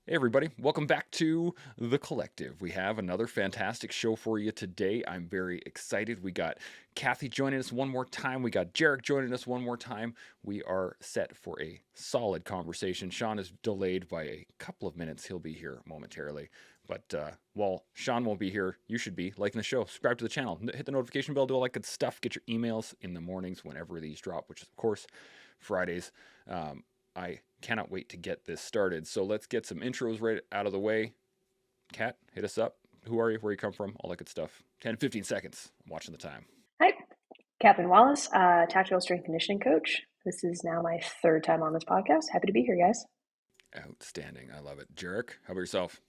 Hey, everybody. Welcome back to The Collective. We have another fantastic show for you today. I'm very excited. We got Kathy joining us one more time. We got Jeric joining us one more time. We are set for a solid conversation. Sean is delayed by a couple of minutes. He'll be here momentarily. But while Sean won't be here, you should be liking the show. Subscribe to the channel. Hit the notification bell. Do all that good stuff. Get your emails in the mornings whenever these drop, which is, of course, Fridays. I cannot wait to get this started. So let's get some intros right out of the way. Kat, hit us up. Who are you? Where you come from? All that good stuff. 10, 15 seconds. I'm watching the time. Hi, Captain Wallace, tactical strength conditioning coach. This is now my third time on this podcast. Happy to be here, guys. Outstanding. I love it. Jeric, how about yourself?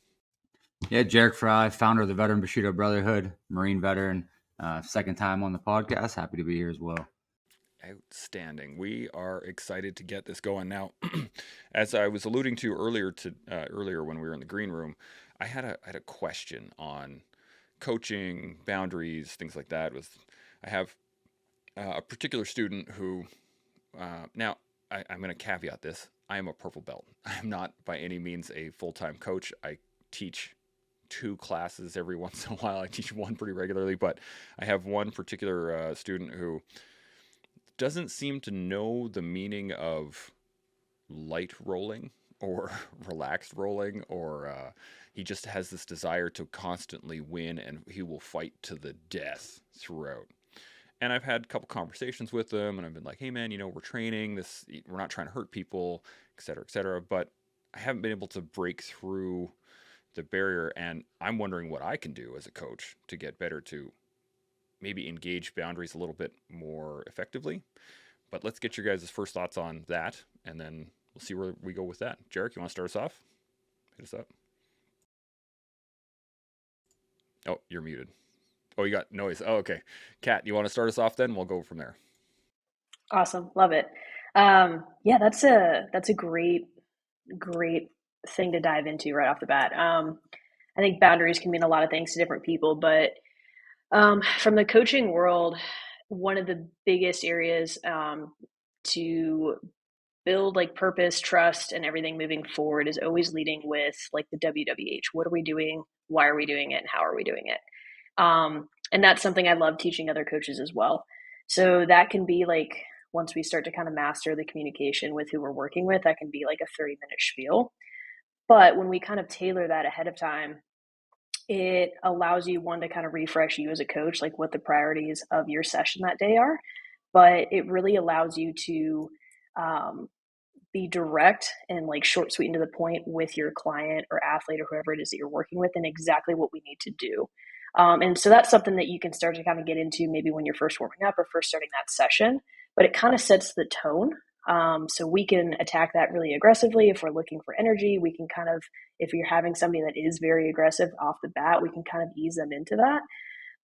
Yeah, Jeric Fry, founder of the Veteran Bushido Brotherhood, Marine veteran, second time on the podcast. Happy to be here as well. Outstanding. We are excited to get this going now. As I was alluding to earlier when we were in the green room, I had a question on coaching, boundaries, things like that. I have a particular student who I'm going to caveat this. I am a purple belt. I am not by any means a full-time coach. I teach 2 classes every once in a while. I teach one pretty regularly, but I have one particular student who doesn't seem to know the meaning of light rolling or relaxed rolling, or he just has this desire to constantly win, and he will fight to the death throughout. And I've had a couple conversations with him, and I've been like, hey man, we're training this, we're not trying to hurt people, et cetera, but I haven't been able to break through the barrier, and I'm wondering what I can do as a coach to get better to maybe engage boundaries a little bit more effectively. But let's get your guys' first thoughts on that, and then we'll see where we go with that. Jeric, you want to start us off? Hit us up. Oh, you're muted. Oh, you got noise. Oh, okay. Kat, you want to start us off then? We'll go from there. Awesome, love it. Yeah, that's a great thing to dive into right off the bat. I think boundaries can mean a lot of things to different people, but from the coaching world, one of the biggest areas to build like purpose, trust, and everything moving forward is always leading with like the WWH. What are we doing? Why are we doing it? And how are we doing it? And that's something I love teaching other coaches as well. So that can be like, once we start to kind of master the communication with who we're working with, that can be like a 30-minute spiel. But when we kind of tailor that ahead of time, it allows you, one, to kind of refresh you as a coach, like what the priorities of your session that day are. But it really allows you to be direct and like short, sweet, and to the point with your client or athlete or whoever it is that you're working with, and exactly what we need to do. And so that's something that you can start to kind of get into maybe when you're first warming up or first starting that session, but it kind of sets the tone. So we can attack that really aggressively. If we're looking for energy, we can kind of, if you're having somebody that is very aggressive off the bat, we can kind of ease them into that.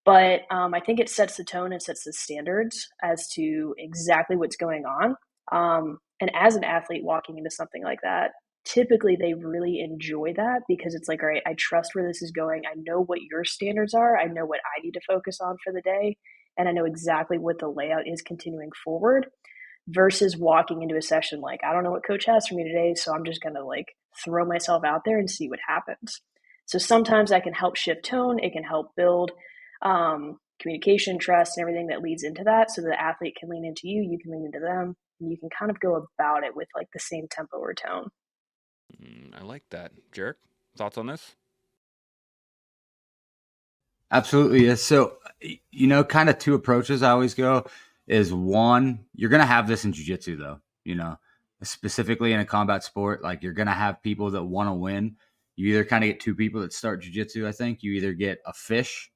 But I think it sets the tone and sets the standards as to exactly what's going on. And as an athlete walking into something like that, typically they really enjoy that because it's like, all right, I trust where this is going. I know what your standards are. I know what I need to focus on for the day. And I know exactly what the layout is continuing forward versus walking into a session like, I don't know what coach has for me today, so I'm just going to like throw myself out there and see what happens. So sometimes that can help shift tone. It can help build communication, trust, and everything that leads into that, so the athlete can lean into you, you can lean into them, and you can kind of go about it with like the same tempo or tone. I like that. Jeric, thoughts on this? Absolutely. Yes. So, kind of 2 approaches I always go is, one, you're going to have this in jiu-jitsu though, specifically in a combat sport, like you're going to have people that want to win. You either kind of get 2 people that start jiu-jitsu. I think you either get a fish,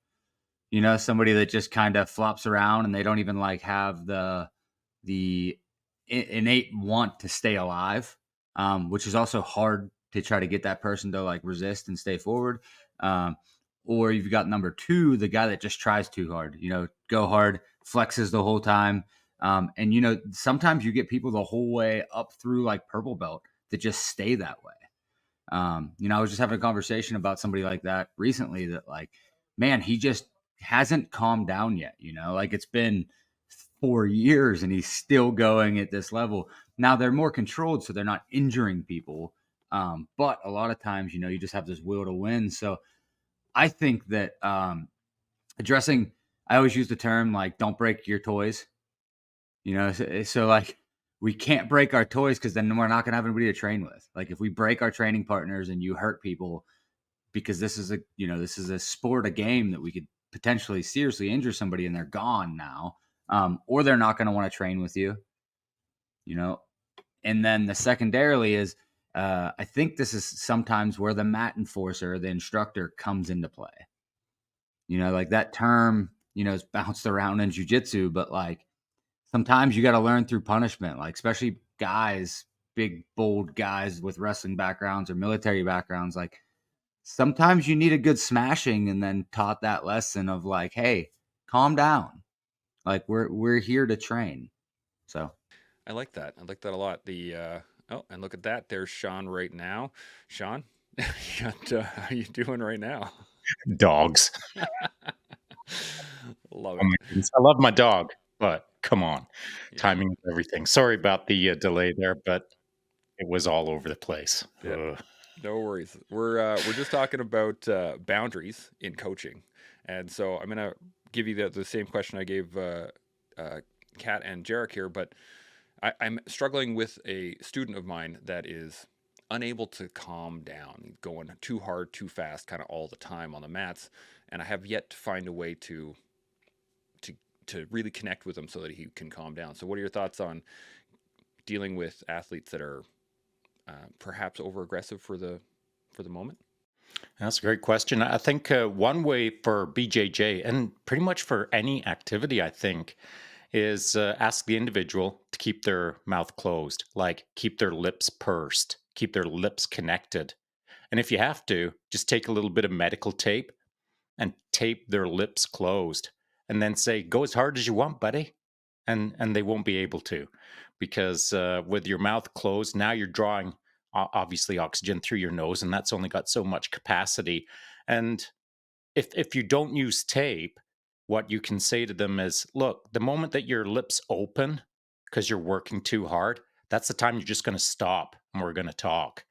somebody that just kind of flops around and they don't even like have the innate want to stay alive, which is also hard to try to get that person to like resist and stay forward. Or you've got number 2, the guy that just tries too hard, go hard, flexes the whole time. And, sometimes you get people the whole way up through like purple belt that just stay that way. I was just having a conversation about somebody like that recently that like, man, he just hasn't calmed down yet. Like it's been 4 years and he's still going at this level. Now they're more controlled, so they're not injuring people. But a lot of times, you just have this will to win. So I think that addressing, I always use the term like, don't break your toys. So like we can't break our toys because then we're not going to have anybody to train with. Like if we break our training partners and you hurt people, because this is a sport, a game that we could potentially seriously injure somebody and they're gone now, or they're not going to want to train with you. And then the secondarily is, I think this is sometimes where the mat enforcer, the instructor, comes into play. Like that term, is bounced around in jiu-jitsu, but like sometimes you got to learn through punishment, like especially guys, big, bold guys with wrestling backgrounds or military backgrounds. Like sometimes you need a good smashing and then taught that lesson of like, hey, calm down. Like we're here to train. So I like that. I like that a lot. Oh, and look at that. There's Sean right now. Sean, how you doing right now? Dogs. Love Oh it. my goodness. I love my dog, but come on. Yeah. Timing is everything. Sorry about the delay there, but it was all over the place. Yeah. Ugh. No worries. We're just talking about boundaries in coaching, and so I'm gonna give you the same question I gave Kat and Jeric here, but I'm struggling with a student of mine that is unable to calm down, going too hard, too fast, kind of all the time on the mats, and I have yet to find a way to to really connect with him so that he can calm down. So, what are your thoughts on dealing with athletes that are perhaps over aggressive for the moment? That's a great question. I think one way for BJJ and pretty much for any activity, I think, is ask the individual to keep their mouth closed, like keep their lips pursed, keep their lips connected. And if you have to, just take a little bit of medical tape and tape their lips closed and then say, go as hard as you want, buddy. And they won't be able to, because with your mouth closed, now you're drawing obviously oxygen through your nose, and that's only got so much capacity. And if you don't use tape, what you can say to them is, look, the moment that your lips open because you're working too hard, that's the time you're just going to stop and we're going to talk.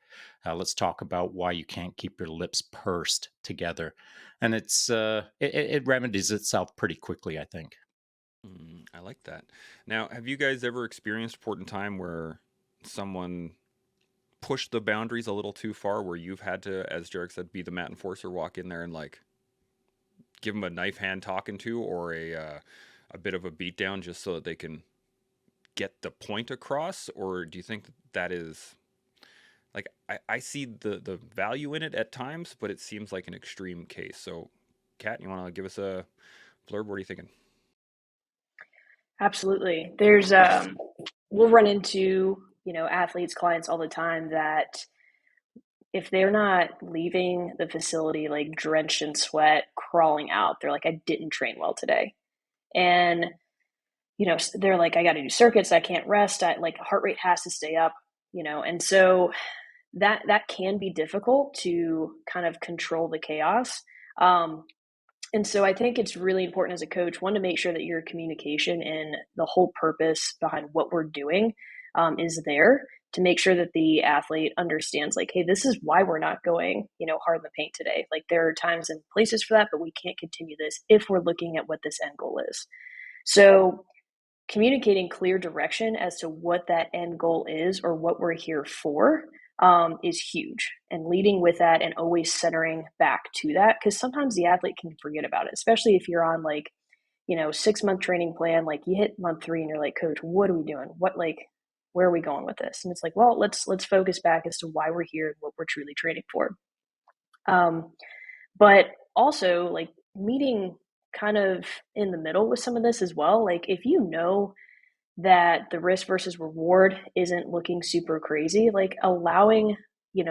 Let's talk about why you can't keep your lips pursed together. And it remedies itself pretty quickly, I think. I like that. Now, have you guys ever experienced a point in time where someone pushed the boundaries a little too far, where you've had to, as Jeric said, be the mat enforcer, walk in there and like give them a knife hand talking to, or a bit of a beatdown just so that they can get the point across? Or do you think that is like I see the value in it at times, but it seems like an extreme case. So, Kat, you want to give us a blurb? What are you thinking? Absolutely. There's we'll run into, athletes, clients all the time that if they're not leaving the facility like drenched in sweat, crawling out, they're like, I didn't train well today. And, they're like, I got to do circuits. I can't rest. Like heart rate has to stay up, and so that can be difficult to kind of control the chaos. And so I think it's really important as a coach, one, to make sure that your communication and the whole purpose behind what we're doing is there, to make sure that the athlete understands like, hey, this is why we're not going, hard in the paint today. Like there are times and places for that, but we can't continue this if we're looking at what this end goal is. So communicating clear direction as to what that end goal is or what we're here for is huge, and leading with that and always centering back to that, because sometimes the athlete can forget about it, especially if you're on like 6-month training plan, like you hit month 3 and you're like, coach, what are we doing, what, like, where are we going with this? And it's like, well, let's focus back as to why we're here and what we're truly training for. But also like meeting kind of in the middle with some of this as well. Like if that the risk versus reward isn't looking super crazy, like allowing,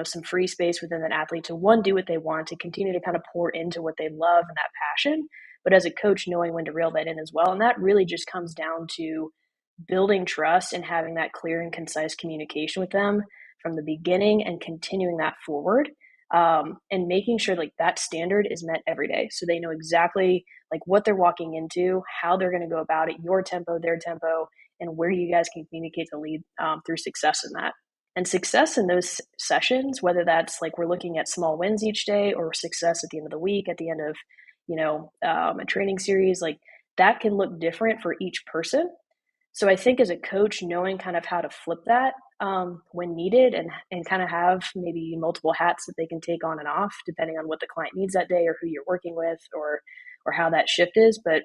some free space within that athlete to, one, do what they want, to continue to kind of pour into what they love and that passion, but as a coach, knowing when to reel that in as well. And that really just comes down to building trust and having that clear and concise communication with them from the beginning and continuing that forward, and making sure like that standard is met every day, so they know exactly like what they're walking into, how they're going to go about it, your tempo, their tempo, and where you guys can communicate to lead through success in that. And success in those sessions, whether that's like we're looking at small wins each day or success at the end of the week, at the end of, a training series, like that can look different for each person. So I think as a coach, knowing kind of how to flip that when needed, and kind of have maybe multiple hats that they can take on and off depending on what the client needs that day or who you're working with or how that shift is. But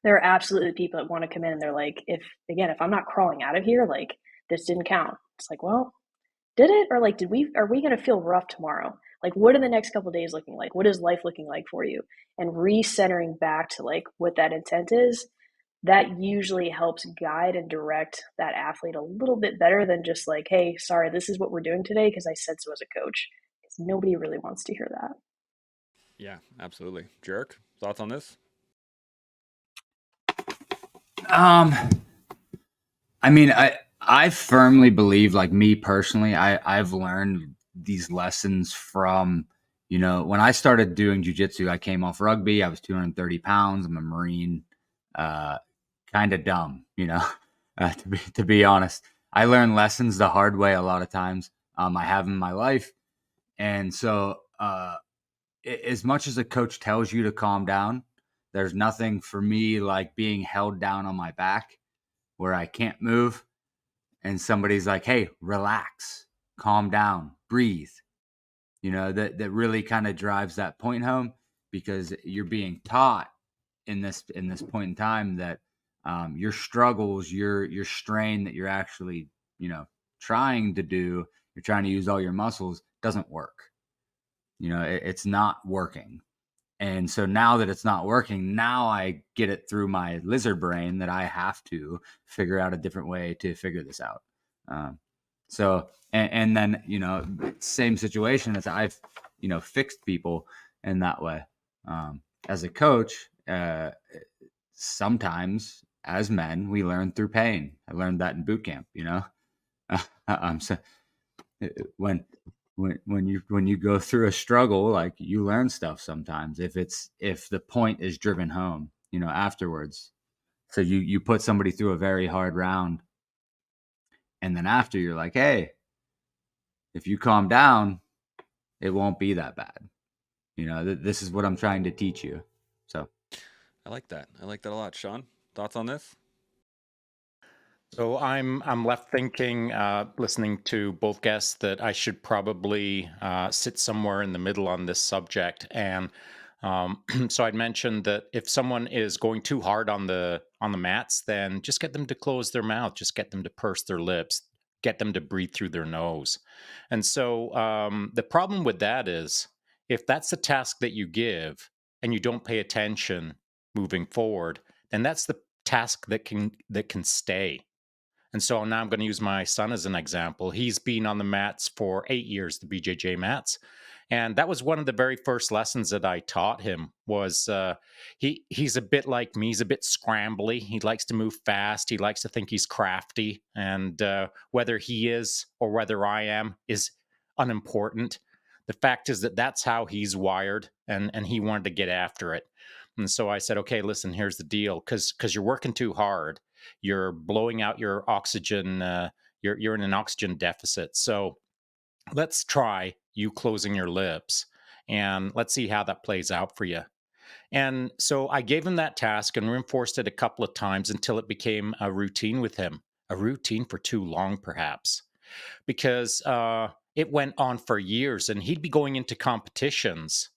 there are absolutely people that want to come in and they're like, if I'm not crawling out of here, like this didn't count. It's like, well, did it? Or like, are we going to feel rough tomorrow? Like, what are the next couple of days looking like? What is life looking like for you? And recentering back to like what that intent is, that usually helps guide and direct that athlete a little bit better than just like, hey, sorry, this is what we're doing today because I said so as a coach. Because nobody really wants to hear that. Yeah, absolutely. Jeric, thoughts on this? I mean, I firmly believe, like me personally, I've learned these lessons from, when I started doing jujitsu, I came off rugby. I was 230 pounds. I'm a Marine, kind of dumb, to be honest. I learned lessons the hard way a lot of times. I have in my life. And so, as much as a coach tells you to calm down, there's nothing for me like being held down on my back where I can't move. And somebody's like, hey, relax, calm down, breathe. That really kind of drives that point home, because you're being taught in this point in time that your struggles, your strain that you're actually, trying to do, you're trying to use all your muscles, doesn't work. It's not working. And so now that it's not working, now I get it through my lizard brain that I have to figure out a different way to figure this out. And then, same situation as I've, fixed people in that way. As a coach, sometimes as men, we learn through pain. I learned that in boot camp, so when you go through a struggle, like you learn stuff sometimes if the point is driven home, afterwards. So you put somebody through a very hard round, and then after you're like, hey, if you calm down, it won't be that bad. This is what I'm trying to teach you. So I like that. I like that a lot. Sean, thoughts on this? So I'm left thinking, listening to both guests, that I should probably sit somewhere in the middle on this subject. And so I'd mentioned that if someone is going too hard on the mats, then just get them to close their mouth, just get them to purse their lips, get them to breathe through their nose. And so the problem with that is, if that's the task that you give and you don't pay attention moving forward, then that's the task that can stay. And so now I'm going to use my son as an example. He's been on the mats for 8 years, the BJJ mats. And that was one of the very first lessons that I taught him was he's a bit like me. He's a bit scrambly. He likes to move fast. He likes to think he's crafty. And whether he is or whether I am is unimportant. The fact is that that's how he's wired, and he wanted to get after it. And so I said, okay, listen, here's the deal. Because you're working too hard, you're blowing out your oxygen, you're in an oxygen deficit. So let's try you closing your lips, and let's see how that plays out for you. And so I gave him that task and reinforced it a couple of times until it became a routine with him, a routine for too long, perhaps, because it went on for years, and he'd be going into competitions,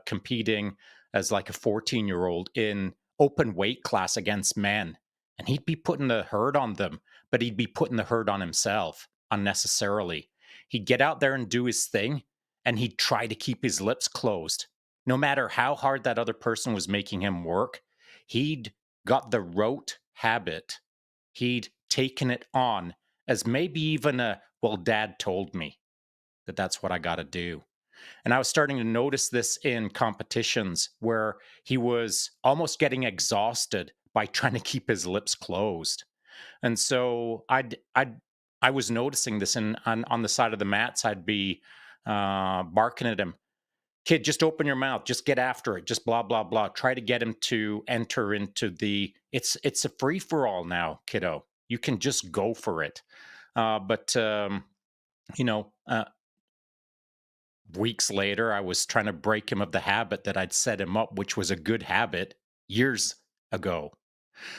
competing as like a 14-year-old in open weight class against men. And he'd be putting the hurt on them, but he'd be putting the hurt on himself unnecessarily. He'd get out there and do his thing, and he'd try to keep his lips closed. No matter how hard that other person was making him work, he'd got the rote habit. He'd taken it on as maybe even well, dad told me that that's what I got to do. And I was starting to notice this in competitions where he was almost getting exhausted by trying to keep his lips closed. And so I was noticing this, and on the side of the mats, I'd be barking at him, kid, just open your mouth, just get after it, just blah, blah, blah. Try to get him to enter into it's a free for all now, kiddo. You can just go for it. But You know, weeks later, I was trying to break him of the habit that I'd set him up, which was a good habit years ago.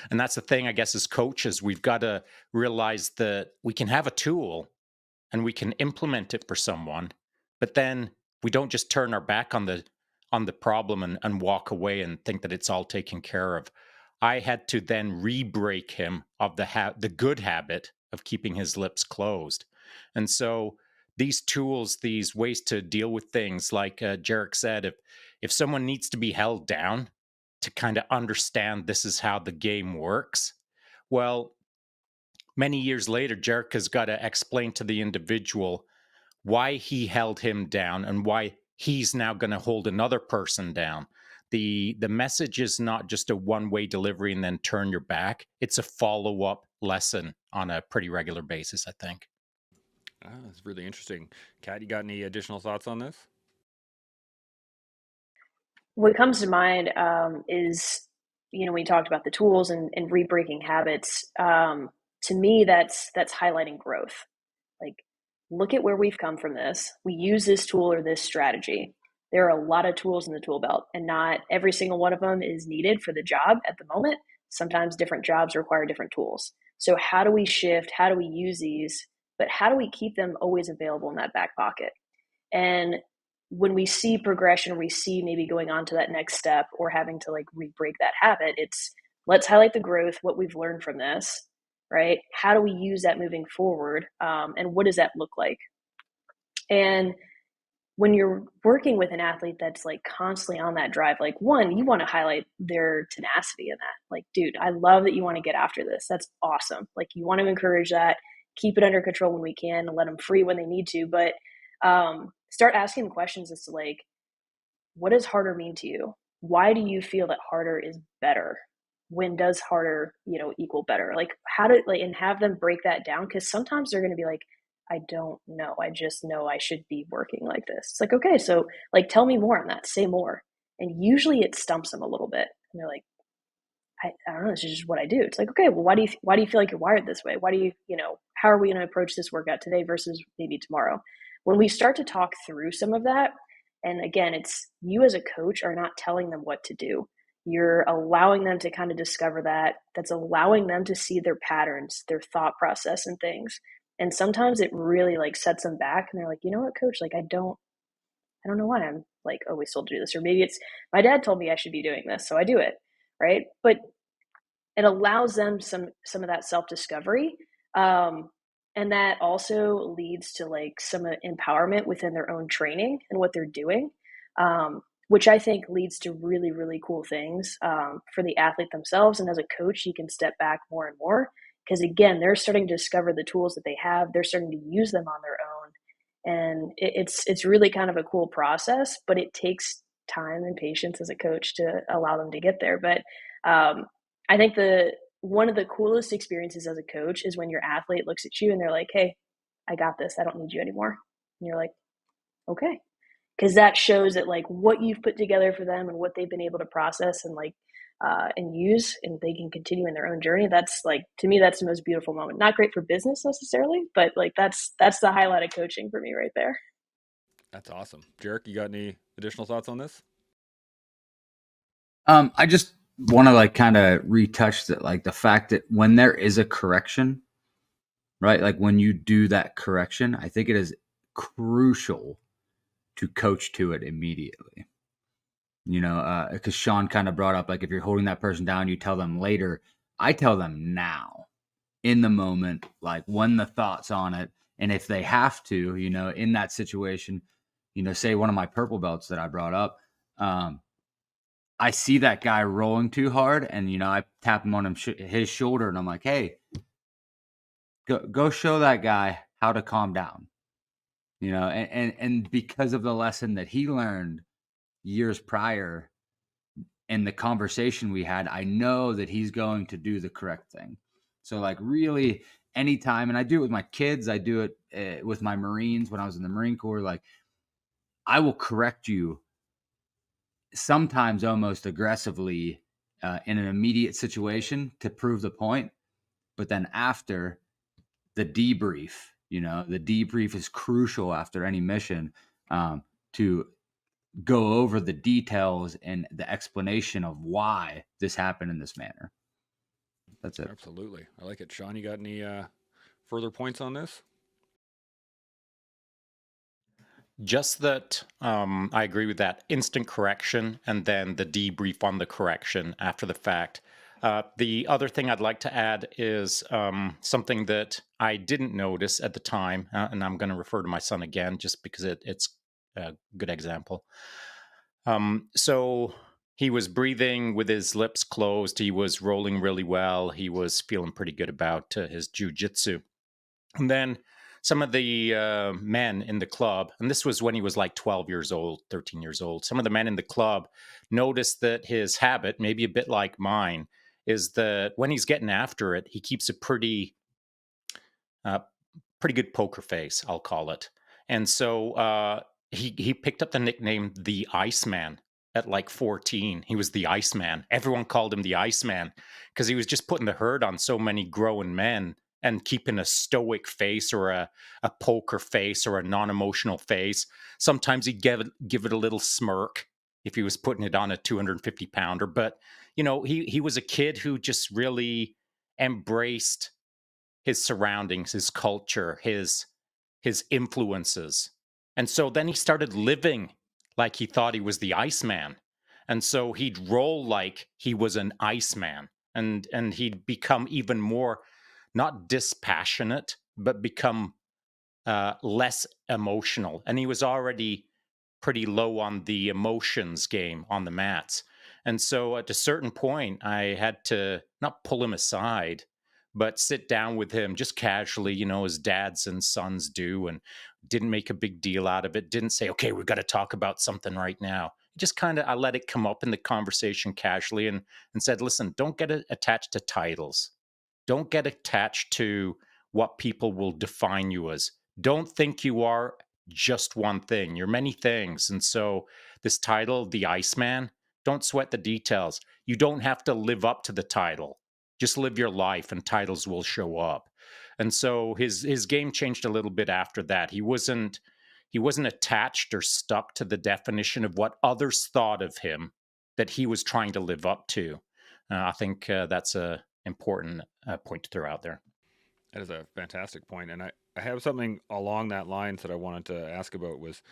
And that's the thing, I guess, as coaches, we've got to realize that we can have a tool and we can implement it for someone, but then we don't just turn our back on the problem and walk away and think that it's all taken care of. I had to then re-break him of the good habit of keeping his lips closed. And so these tools, these ways to deal with things, like Jeric said, if someone needs to be held down to kind of understand this is how the game works, well, many years later, Jeric has got to explain to the individual why he held him down and why he's now going to hold another person down. The message is not just a one-way delivery and then turn your back. It's a follow-up lesson on a pretty regular basis, I think. That's really interesting. Kat, you got any additional thoughts on this? What comes to mind is, we talked about the tools and re-breaking habits. To me, that's highlighting growth. Like, look at where we've come from this. We use this tool or this strategy. There are a lot of tools in the tool belt, and not every single one of them is needed for the job at the moment. Sometimes different jobs require different tools. So, how do we shift? How do we use these? But how do we keep them always available in that back pocket? And when we see progression, we see maybe going on to that next step or having to like re-break that habit, it's let's highlight the growth, what we've learned from this, right? How do we use that moving forward? And what does that look like? And when you're working with an athlete that's like constantly on that drive, like, one, you want to highlight their tenacity in that. Like, dude, I love that you want to get after this. That's awesome. Like, you want to encourage that, keep it under control when we can, and let them free when they need to. But start asking questions as to like, what does harder mean to you? Why do you feel that harder is better? When does harder, equal better? Like, how to like, and have them break that down, because sometimes they're going to be like, I don't know. I just know I should be working like this. It's like, okay, so like, tell me more on that. Say more. And usually it stumps them a little bit, and they're like, I don't know. This is just what I do. It's like, okay, well, why do you feel like you're wired this way? Why do you, how are we going to approach this workout today versus maybe tomorrow? When we start to talk through some of that, and again, it's you as a coach are not telling them what to do. You're allowing them to kind of discover that. That's allowing them to see their patterns, their thought process and things. And sometimes it really like sets them back, and they're like, you know what, coach, like I don't know why I'm like always told to do this. Or maybe it's my dad told me I should be doing this, so I do it. Right. But it allows them some of that self-discovery. And that also leads to like some empowerment within their own training and what they're doing, which I think leads to really, really cool things for the athlete themselves. And as a coach, you can step back more and more because, again, they're starting to discover the tools that they have. They're starting to use them on their own. And it's really kind of a cool process, but it takes time and patience as a coach to allow them to get there. But I think one of the coolest experiences as a coach is when your athlete looks at you and they're like, "Hey, I got this. I don't need you anymore." And you're like, "Okay." Because that shows that like what you've put together for them and what they've been able to process and like and use, and they can continue in their own journey. That's like, to me, that's the most beautiful moment. Not great for business necessarily, but like that's the highlight of coaching for me right there. That's awesome. Jeric, you got any additional thoughts on this? I just want to like kind of retouch that, like the fact that when there is a correction, right? Like when you do that correction, I think it is crucial to coach to it immediately. Because Sean kind of brought up, like, if you're holding that person down, you tell them later. I tell them now, in the moment, like when the thought's on it. And if they have to, in that situation, say one of my purple belts that I brought up, I see that guy rolling too hard, and I tap him on his shoulder, and I'm like, "Hey, go show that guy how to calm down." And because of the lesson that he learned years prior and the conversation we had, I know that he's going to do the correct thing. So, like, really, anytime, and I do it with my kids, I do it with my Marines when I was in the Marine Corps. Like, I will correct you sometimes almost aggressively in an immediate situation to prove the point. But then after the debrief You know, the debrief is crucial after any mission, to go over the details and the explanation of why this happened in this manner. That's it. Absolutely. I like it. Sean, you got any further points on this? Just that I agree with that instant correction and then the debrief on the correction after the fact. The other thing I'd like to add is something that I didn't notice at the time, and I'm going to refer to my son again just because it's a good example. So he was breathing with his lips closed. He was rolling really well. He was feeling pretty good about his jujitsu. And then some of the men in the club, and this was when he was like 12 years old, 13 years old, some of the men in the club noticed that his habit, maybe a bit like mine, is that when he's getting after it, he keeps a uh, pretty good poker face, I'll call it. And so he picked up the nickname the Iceman at like 14. He was the Iceman. Everyone called him the Iceman because he was just putting the hurt on so many grown men and keeping a stoic face or a poker face or a non-emotional face. Sometimes he'd give it a little smirk if he was putting it on a 250 pounder. But, you know, he was a kid who just really embraced his surroundings, his culture, his influences. And so then he started living like he thought he was the Iceman. And so he'd roll like he was an Iceman. And he'd become even more not dispassionate, but become less emotional. And he was already pretty low on the emotions game on the mats. And so at a certain point, I had to not pull him aside, but sit down with him just casually, you know, as dads and sons do, and didn't make a big deal out of it. Didn't say, okay, we've got to talk about something right now. Just kind of, I let it come up in the conversation casually and said, listen, don't get attached to titles. Don't get attached to what people will define you as. Don't think you are just one thing. You're many things. And so this title, The Iceman, don't sweat the details. You don't have to live up to the title. Just live your life and titles will show up. And so his game changed a little bit after that. He wasn't attached or stuck to the definition of what others thought of him that he was trying to live up to. I think that's a important point to throw out there. That is a fantastic point. And I have something along that lines that I wanted to ask about was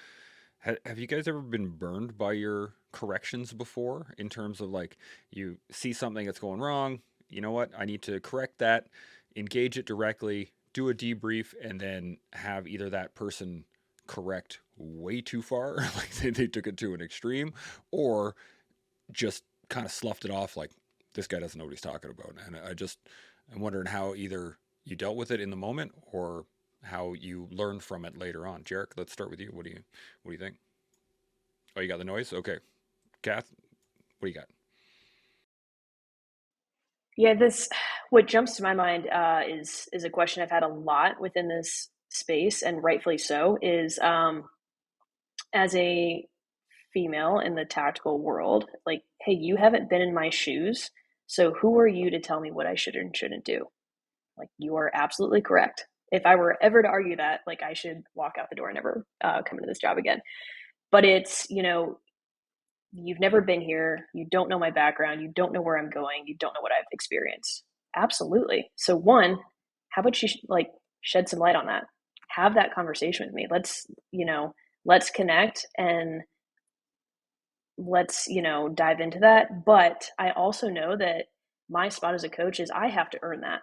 have you guys ever been burned by your corrections before in terms of like you see something that's going wrong, you know what, I need to correct that, engage it directly, do a debrief, and then have either that person correct way too far, like they took it to an extreme, or just kind of sloughed it off like this guy doesn't know what he's talking about. And I'm wondering how either you dealt with it in the moment or how you learned from it later on. Jeric, let's start with you. What do you think? Oh, you got the noise? Okay. Kath, what do you got? Yeah, this what jumps to my mind is a question I've had a lot within this space, and rightfully so. Is as a female in the tactical world, like, hey, you haven't been in my shoes, so who are you to tell me what I should and shouldn't do? Like, you are absolutely correct. If I were ever to argue that, like, I should walk out the door and never come into this job again. But it's, you've never been here. You don't know my background. You don't know where I'm going. You don't know what I've experienced. Absolutely. So, one, how about you like shed some light on that? Have that conversation with me. Let's connect and let's, dive into that. But I also know that my spot as a coach is I have to earn that.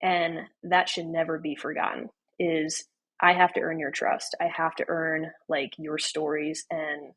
And that should never be forgotten is I have to earn your trust. I have to earn like your stories and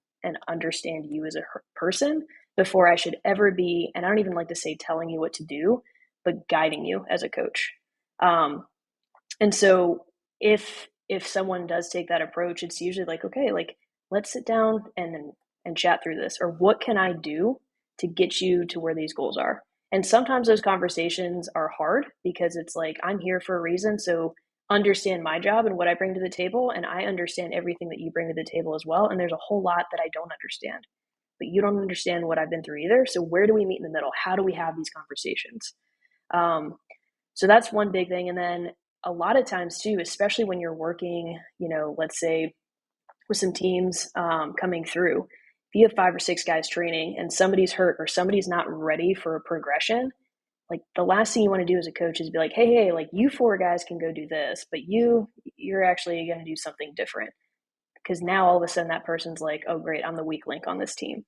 understand you as a person before I should ever be, and I don't even like to say telling you what to do, but guiding you as a coach. And so if someone does take that approach, it's usually like, okay, like let's sit down and chat through this, or what can I do to get you to where these goals are? And sometimes those conversations are hard because it's like, I'm here for a reason. So understand my job and what I bring to the table. And I understand everything that you bring to the table as well. And there's a whole lot that I don't understand, but you don't understand what I've been through either. So where do we meet in the middle? How do we have these conversations? So that's one big thing. And then a lot of times too, especially when you're working, let's say with some teams coming through, if you have 5 or 6 guys training and somebody's hurt or somebody's not ready for a progression, like the last thing you want to do as a coach is be like, hey, like you 4 guys can go do this, but you're actually going to do something different. Because now all of a sudden that person's like, oh great, I'm the weak link on this team.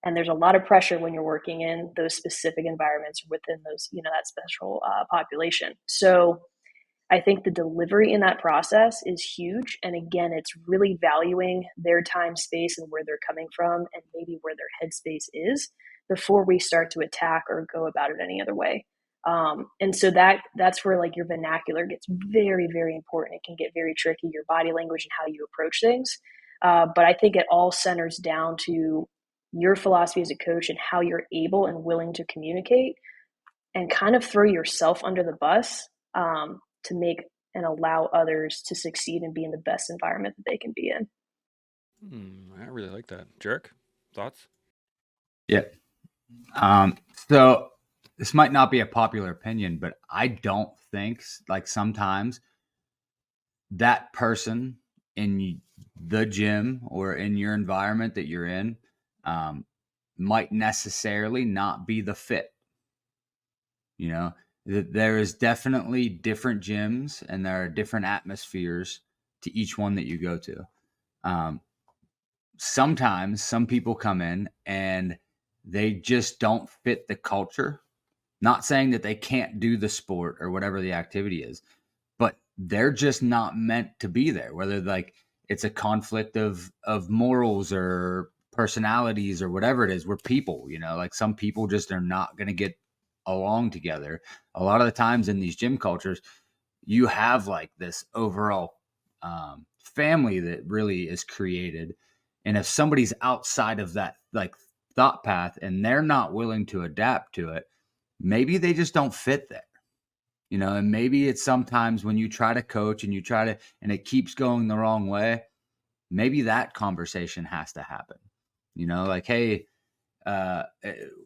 And there's a lot of pressure when you're working in those specific environments within those, that special population. So I think the delivery in that process is huge. And again, it's really valuing their time, space, and where they're coming from and maybe where their headspace is before we start to attack or go about it any other way. And so that's where like your vernacular gets very, very important. It can get very tricky, your body language and how you approach things. But I think it all centers down to your philosophy as a coach and how you're able and willing to communicate and kind of throw yourself under the bus to make and allow others to succeed and be in the best environment that they can be in. I really like that. Jeric, thoughts? Yeah. So this might not be a popular opinion, but I don't think like sometimes that person in the gym or in your environment that you're in might necessarily not be the fit. There is definitely different gyms and there are different atmospheres to each one that you go to. Sometimes some people come in and they just don't fit the culture. Not saying that they can't do the sport or whatever the activity is, but they're just not meant to be there. Whether like it's a conflict of morals or personalities or whatever it is, we're people, like some people just are not going to get along together. A lot of the times in these gym cultures, you have like this overall family that really is created. And if somebody's outside of that like thought path and they're not willing to adapt to it, maybe they just don't fit there. And maybe it's sometimes when you try to coach and and it keeps going the wrong way, maybe that conversation has to happen. Like, hey,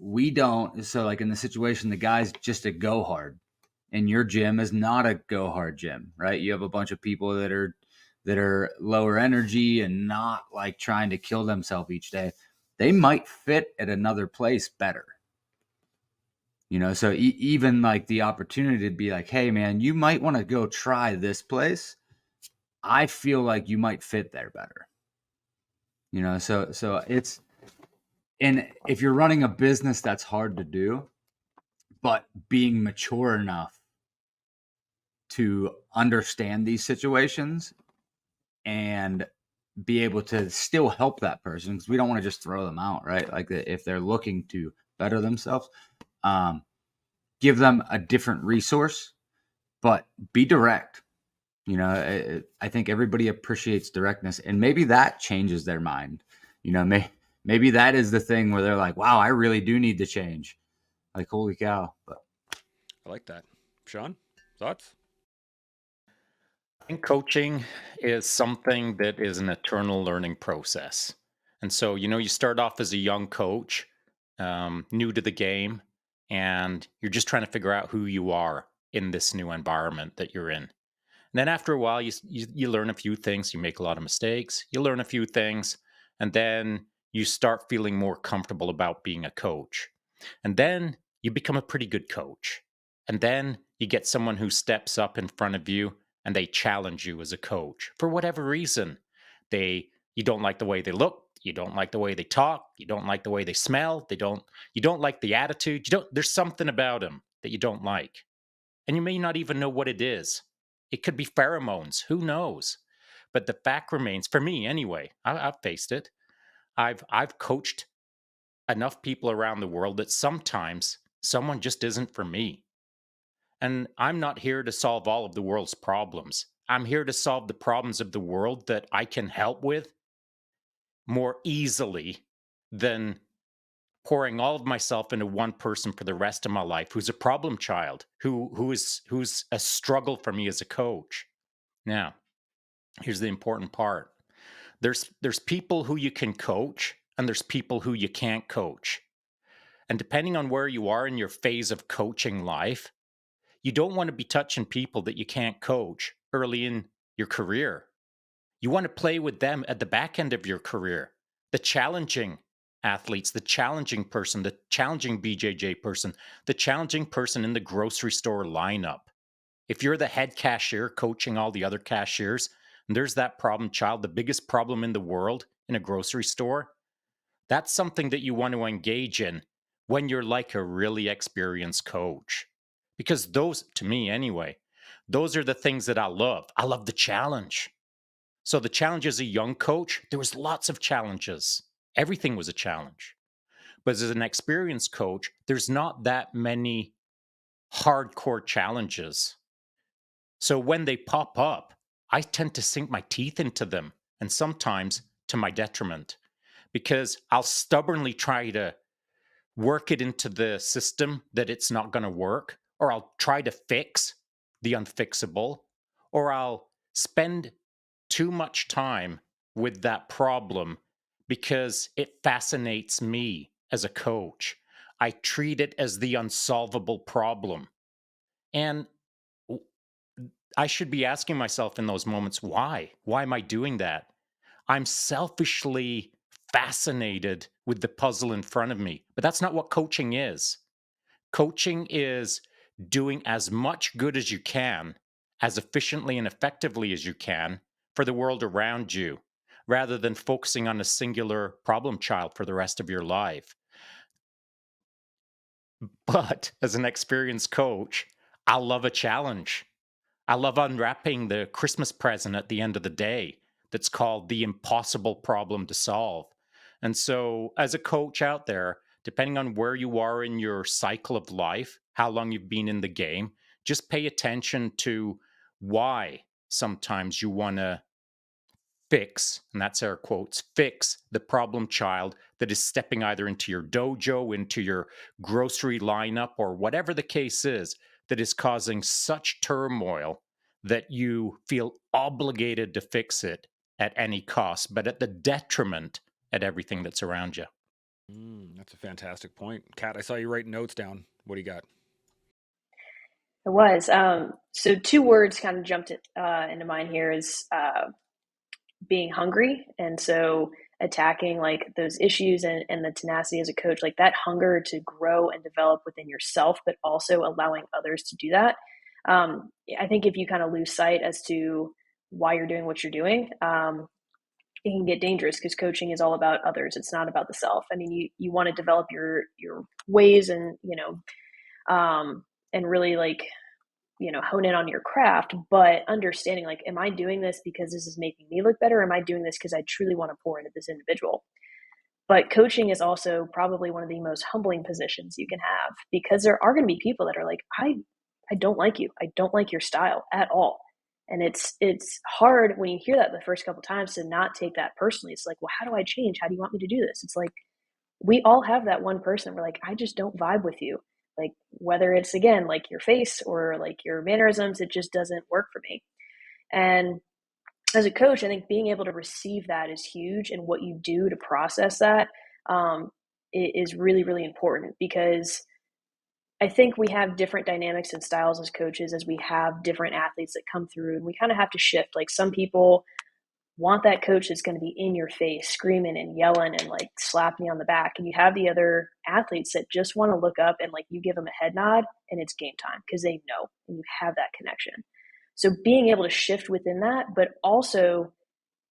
we don't. So like in the situation, the guy's just a go hard and your gym is not a go hard gym, right? You have a bunch of people that are lower energy and not like trying to kill themselves each day. They might fit at another place better. So even like the opportunity to be like, hey man, you might want to go try this place. I feel like you might fit there better. So it's, and if you're running a business, that's hard to do, but being mature enough to understand these situations and be able to still help that person, because we don't want to just throw them out, right? Like if they're looking to better themselves, give them a different resource, but be direct. I think everybody appreciates directness, and maybe that changes their mind. Maybe that is the thing where they're like, wow, I really do need to change. Like, holy cow. But I like that. Sean, thoughts? I think coaching is something that is an eternal learning process. And so, you start off as a young coach, new to the game, and you're just trying to figure out who you are in this new environment that you're in. And then after a while, you learn a few things. You make a lot of mistakes. You learn a few things, and then you start feeling more comfortable about being a coach. And then you become a pretty good coach. And then you get someone who steps up in front of you and they challenge you as a coach for whatever reason. You don't like the way they look, you don't like the way they talk, you don't like the way they smell, you don't like the attitude. There's something about them that you don't like. And you may not even know what it is. It could be pheromones, who knows? But the fact remains, for me anyway, I've faced it. I've coached enough people around the world that sometimes someone just isn't for me. And I'm not here to solve all of the world's problems. I'm here to solve the problems of the world that I can help with more easily than pouring all of myself into one person for the rest of my life who's a problem child, who's a struggle for me as a coach. Now, here's the important part. There's people who you can coach and there's people who you can't coach. And depending on where you are in your phase of coaching life, You don't want to be touching people that you can't coach early in your career. You want to play with them at the back end of your career, the challenging athletes, the challenging person, the challenging BJJ person, the challenging person in the grocery store lineup. If you're the head cashier coaching all the other cashiers, and there's that problem child, the biggest problem in the world in a grocery store, that's something that you want to engage in when you're like a really experienced coach. Because those, to me anyway, those are the things that I love. I love the challenge. So the challenge as a young coach, there was lots of challenges. Everything was a challenge. But as an experienced coach, there's not that many hardcore challenges. So when they pop up, I tend to sink my teeth into them, and sometimes to my detriment, because I'll stubbornly try to work it into the system that it's not going to work, or I'll try to fix the unfixable, or I'll spend too much time with that problem because it fascinates me as a coach. I treat it as the unsolvable problem. And I should be asking myself in those moments, why? Why am I doing that? I'm selfishly fascinated with the puzzle in front of me. But that's not what coaching is. Coaching is doing as much good as you can, as efficiently and effectively as you can for the world around you, rather than focusing on a singular problem child for the rest of your life. But as an experienced coach, I love a challenge. I love unwrapping the Christmas present at the end of the day that's called the impossible problem to solve. And so, as a coach out there, depending on where you are in your cycle of life, how long you've been in the game, just pay attention to why sometimes you want to fix, and that's air quotes, fix the problem child that is stepping either into your dojo, into your grocery lineup, or whatever the case is that is causing such turmoil that you feel obligated to fix it at any cost, but at the detriment at everything that's around you. That's a fantastic point. Kat, I saw you writing notes down. What do you got? It was. So two words kind of jumped into mind here is being hungry. And so attacking like those issues and the tenacity as a coach, like that hunger to grow and develop within yourself, but also allowing others to do that. I think if you kind of lose sight as to why you're doing what you're doing, it can get dangerous because coaching is all about others. It's not about the self. I mean, you want to develop your ways and, and really like, hone in on your craft, but understanding like, am I doing this because this is making me look better? Or am I doing this because I truly want to pour into this individual? But coaching is also probably one of the most humbling positions you can have because there are going to be people that are like, I don't like you. I don't like your style at all. And it's hard when you hear that the first couple times to not take that personally. It's like, well, how do I change? How do you want me to do this? It's like we all have that one person we're like, I just don't vibe with you. Like whether it's again like your face or like your mannerisms, it just doesn't work for me. And as a coach, I think being able to receive that is huge, and what you do to process that is really, really important because I think we have different dynamics and styles as coaches as we have different athletes that come through, and we kind of have to shift. Like some people want that coach that's going to be in your face, screaming and yelling and like slapping you on the back. And you have the other athletes that just want to look up and like you give them a head nod and it's game time because they know and you have that connection. So being able to shift within that, but also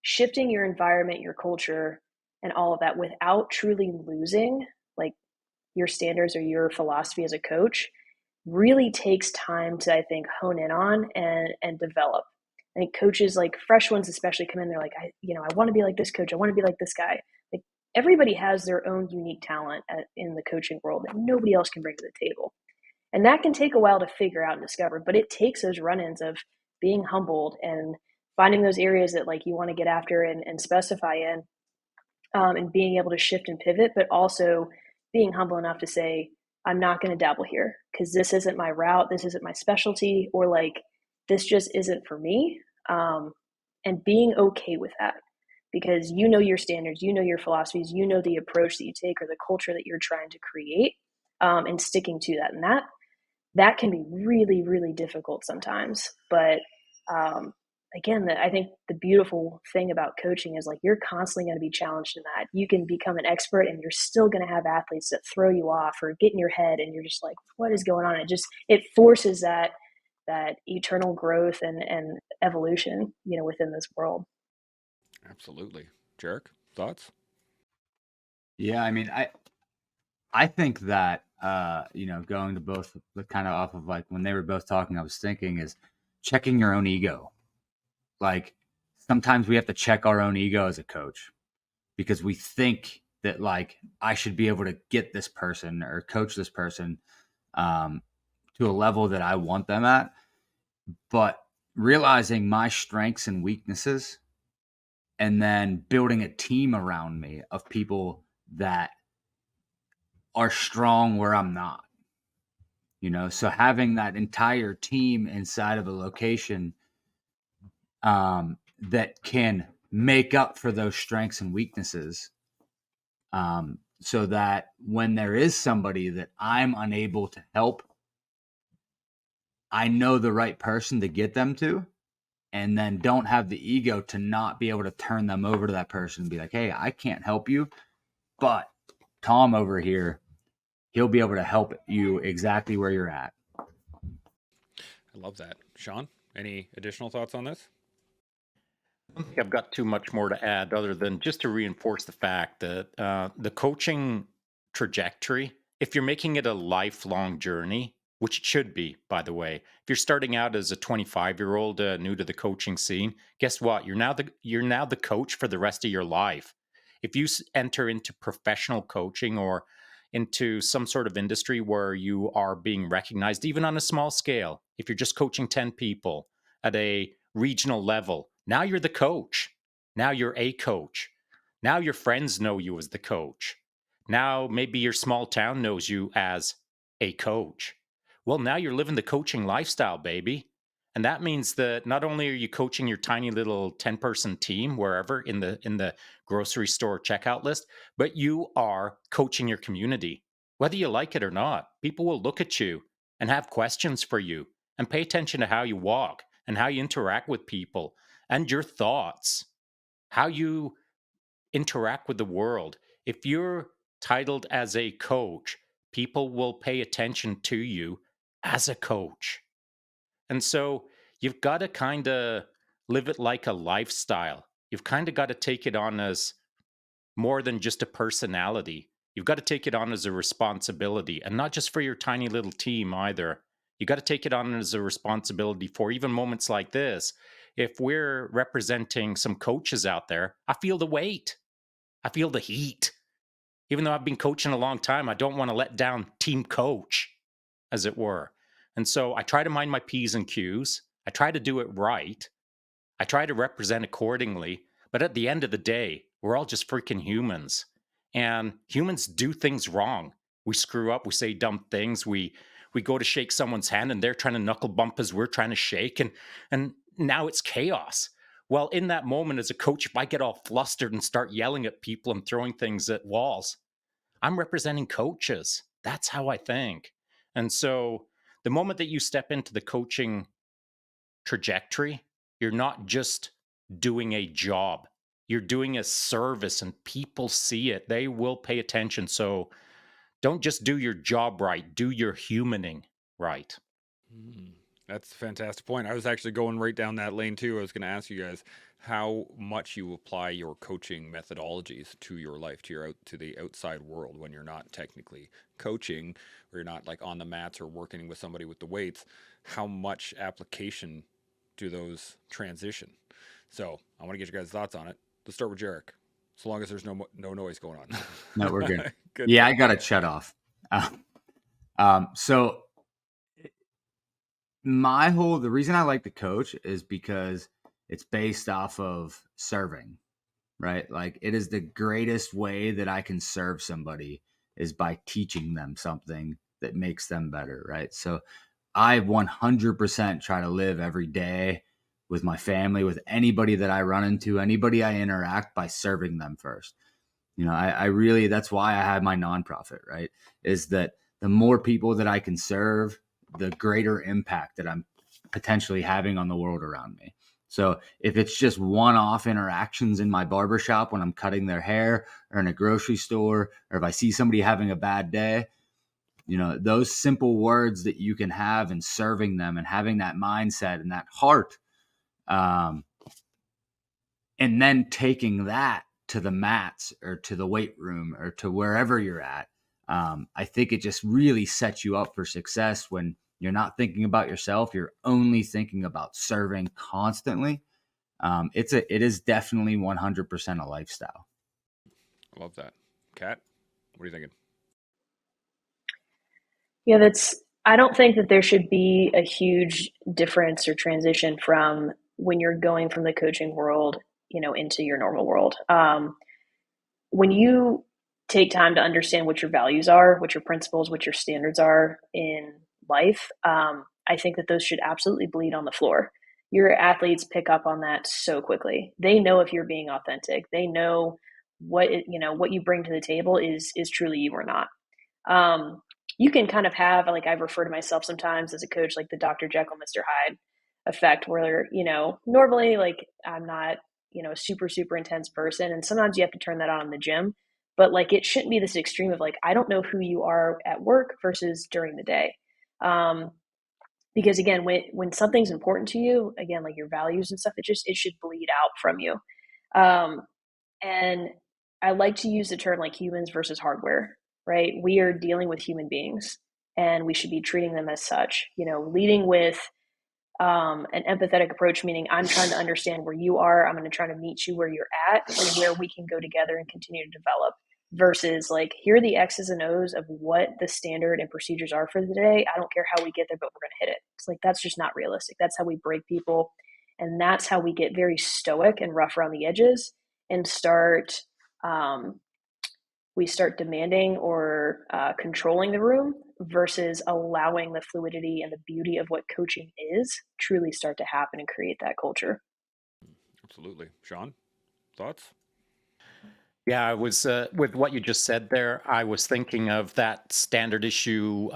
shifting your environment, your culture, and all of that without truly losing like your standards or your philosophy as a coach really takes time to, I think, hone in on and develop. I think coaches, like fresh ones especially, come in, they're like, I want to be like this coach. I want to be like this guy. Like everybody has their own unique talent in the coaching world that nobody else can bring to the table. And that can take a while to figure out and discover, but it takes those run-ins of being humbled and finding those areas that like you want to get after and specify in, and being able to shift and pivot, but also being humble enough to say, I'm not going to dabble here because this isn't my route. This isn't my specialty, or like, this just isn't for me. And being okay with that because you know your standards, you know your philosophies, you know the approach that you take or the culture that you're trying to create, and sticking to that. And that can be really, really difficult sometimes. But again, I think the beautiful thing about coaching is like you're constantly going to be challenged in that. You can become an expert and you're still going to have athletes that throw you off or get in your head and you're just like, what is going on? It forces that eternal growth and evolution, within this world. Absolutely. Jeric, thoughts? Yeah, I mean, I think that going to both the kind of off of like when they were both talking, I was thinking is checking your own ego. Like sometimes we have to check our own ego as a coach because we think that like I should be able to get this person or coach this person um, to a level that I want them at, but realizing my strengths and weaknesses and then building a team around me of people that are strong where I'm not. So having that entire team inside of a location that can make up for those strengths and weaknesses, so that when there is somebody that I'm unable to help, I know the right person to get them to, and then don't have the ego to not be able to turn them over to that person and be like, hey, I can't help you, but Tom over here, he'll be able to help you exactly where you're at. I love that. Sean, any additional thoughts on this? I don't think I've got too much more to add other than just to reinforce the fact that the coaching trajectory, if you're making it a lifelong journey, which it should be, by the way, if you're starting out as a 25-year-old new to the coaching scene, guess what? You're now the coach for the rest of your life. If you enter into professional coaching or into some sort of industry where you are being recognized, even on a small scale, if you're just coaching 10 people at a regional level, now you're the coach. Now you're a coach. Now your friends know you as the coach. Now maybe your small town knows you as a coach. Well, now you're living the coaching lifestyle, baby. And that means that not only are you coaching your tiny little 10-person team wherever in the grocery store checkout list, but you are coaching your community. Whether you like it or not, people will look at you and have questions for you and pay attention to how you walk and how you interact with people and your thoughts, how you interact with the world. If you're titled as a coach, people will pay attention to you as a coach. And so you've got to kind of live it like a lifestyle. You've kind of got to take it on as more than just a personality. You've got to take it on as a responsibility, and not just for your tiny little team either. You got to take it on as a responsibility for even moments like this. If we're representing some coaches out there, I feel the weight. I feel the heat. Even though I've been coaching a long time, I don't want to let down team coach, as it were. And so I try to mind my P's and Q's. I try to do it right. I try to represent accordingly. But at the end of the day, we're all just freaking humans. And humans do things wrong. We screw up, we say dumb things, we go to shake someone's hand and they're trying to knuckle bump as we're trying to shake, and now it's chaos. Well, in that moment as a coach, if I get all flustered and start yelling at people and throwing things at walls, I'm representing coaches. That's how I think. And so the moment that you step into the coaching trajectory, you're not just doing a job, you're doing a service, and people see it. They will pay attention. So don't just do your job right, do your humaning right. Mm, that's a fantastic point. I was actually going right down that lane too. I was going to ask you guys how much you apply your coaching methodologies to your life, to the outside world when you're not technically coaching, or you're not like on the mats or working with somebody with the weights. How much application do those transition? So I want to get your guys' thoughts on it. Let's start with Jeric. So long as there's no noise going No, we're on. good. Good Yeah, deal. I got to shut off. So the reason I like to coach is because it's based off of serving, right? Like it is the greatest way that I can serve somebody is by teaching them something that makes them better, right? So I 100% try to live every day with my family, with anybody that I run into, anybody I interact, by serving them first. I really, that's why I have my nonprofit, right? Is that the more people that I can serve, the greater impact that I'm potentially having on the world around me. So if it's just one-off interactions in my barbershop when I'm cutting their hair, or in a grocery store, or if I see somebody having a bad day, those simple words that you can have in serving them and having that mindset and that heart, and then taking that to the mats or to the weight room or to wherever you're at. I think it just really sets you up for success when you're not thinking about yourself. You're only thinking about serving constantly. It is definitely 100% a lifestyle. I love that. Kat, what are you thinking? Yeah, I don't think that there should be a huge difference or transition from when you're going from the coaching world, into your normal world. When you take time to understand what your values are, what your principles, what your standards are in life, I think that those should absolutely bleed on the floor. Your athletes pick up on that so quickly. They know if you're being authentic. They know what you bring to the table is truly you or not. You can kind of have, like, I refer to myself sometimes as a coach, like the Dr. Jekyll, Mr. Hyde effect, where, normally, like, I'm not, a super, super intense person. And sometimes you have to turn that on in the gym. But, like, it shouldn't be this extreme of, like, I don't know who you are at work versus during the day. Um, because again, when something's important to you, again, like your values and stuff, it should bleed out from you. Um, and I like to use the term like humans versus hardware, right? We are dealing with human beings and we should be treating them as such, leading with an empathetic approach, meaning I'm trying to understand where you are. I'm going to try to meet you where you're at and where we can go together and continue to develop, versus like, here are the X's and O's of what the standard and procedures are for the day. I don't care how we get there, but we're going to hit it. It's like, that's just not realistic. That's how we break people. And that's how we get very stoic and rough around the edges and um, we start demanding or controlling the room, versus allowing the fluidity and the beauty of what coaching is truly start to happen and create that culture. Absolutely. Sean, thoughts? Yeah, I was with what you just said there. I was thinking of that standard issue,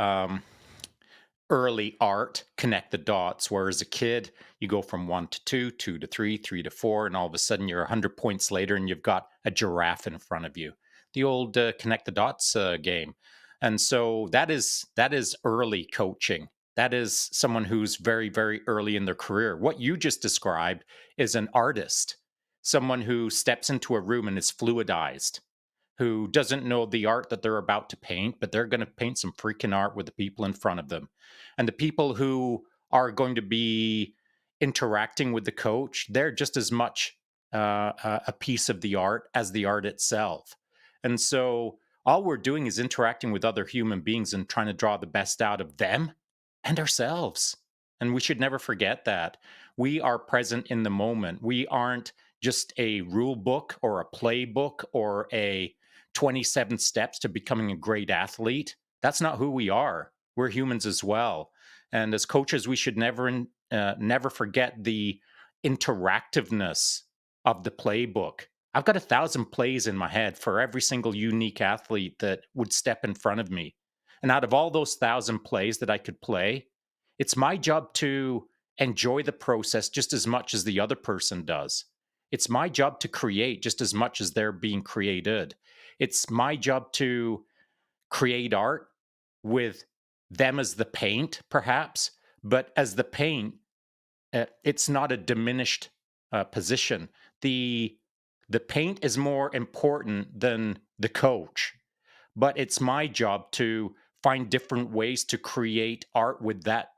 early art, connect the dots. Where as a kid, you go from 1 to 2, 2 to 3, 3 to 4, and all of a sudden you're 100 points later, and you've got a giraffe in front of you. The old connect the dots game, and so that is early coaching. That is someone who's very, very early in their career. What you just described is an artist, someone who steps into a room and is fluidized, who doesn't know the art that they're about to paint, but they're going to paint some freaking art with the people in front of them. And the people who are going to be interacting with the coach, they're just as much a piece of the art as the art itself. And so all we're doing is interacting with other human beings and trying to draw the best out of them and ourselves. And we should never forget that. We are present in the moment. We aren't just a rule book or a playbook or a 27 steps to becoming a great athlete. That's not who we are. We're humans as well. And as coaches, we should never forget the interactiveness of the playbook. I've got 1,000 plays in my head for every single unique athlete that would step in front of me. And out of all those 1,000 plays that I could play, it's my job to enjoy the process just as much as the other person does. It's my job to create just as much as they're being created. It's my job to create art with them as the paint, perhaps, but as the paint, it's not a diminished position. The the paint is more important than the coach, but it's my job to find different ways to create art with that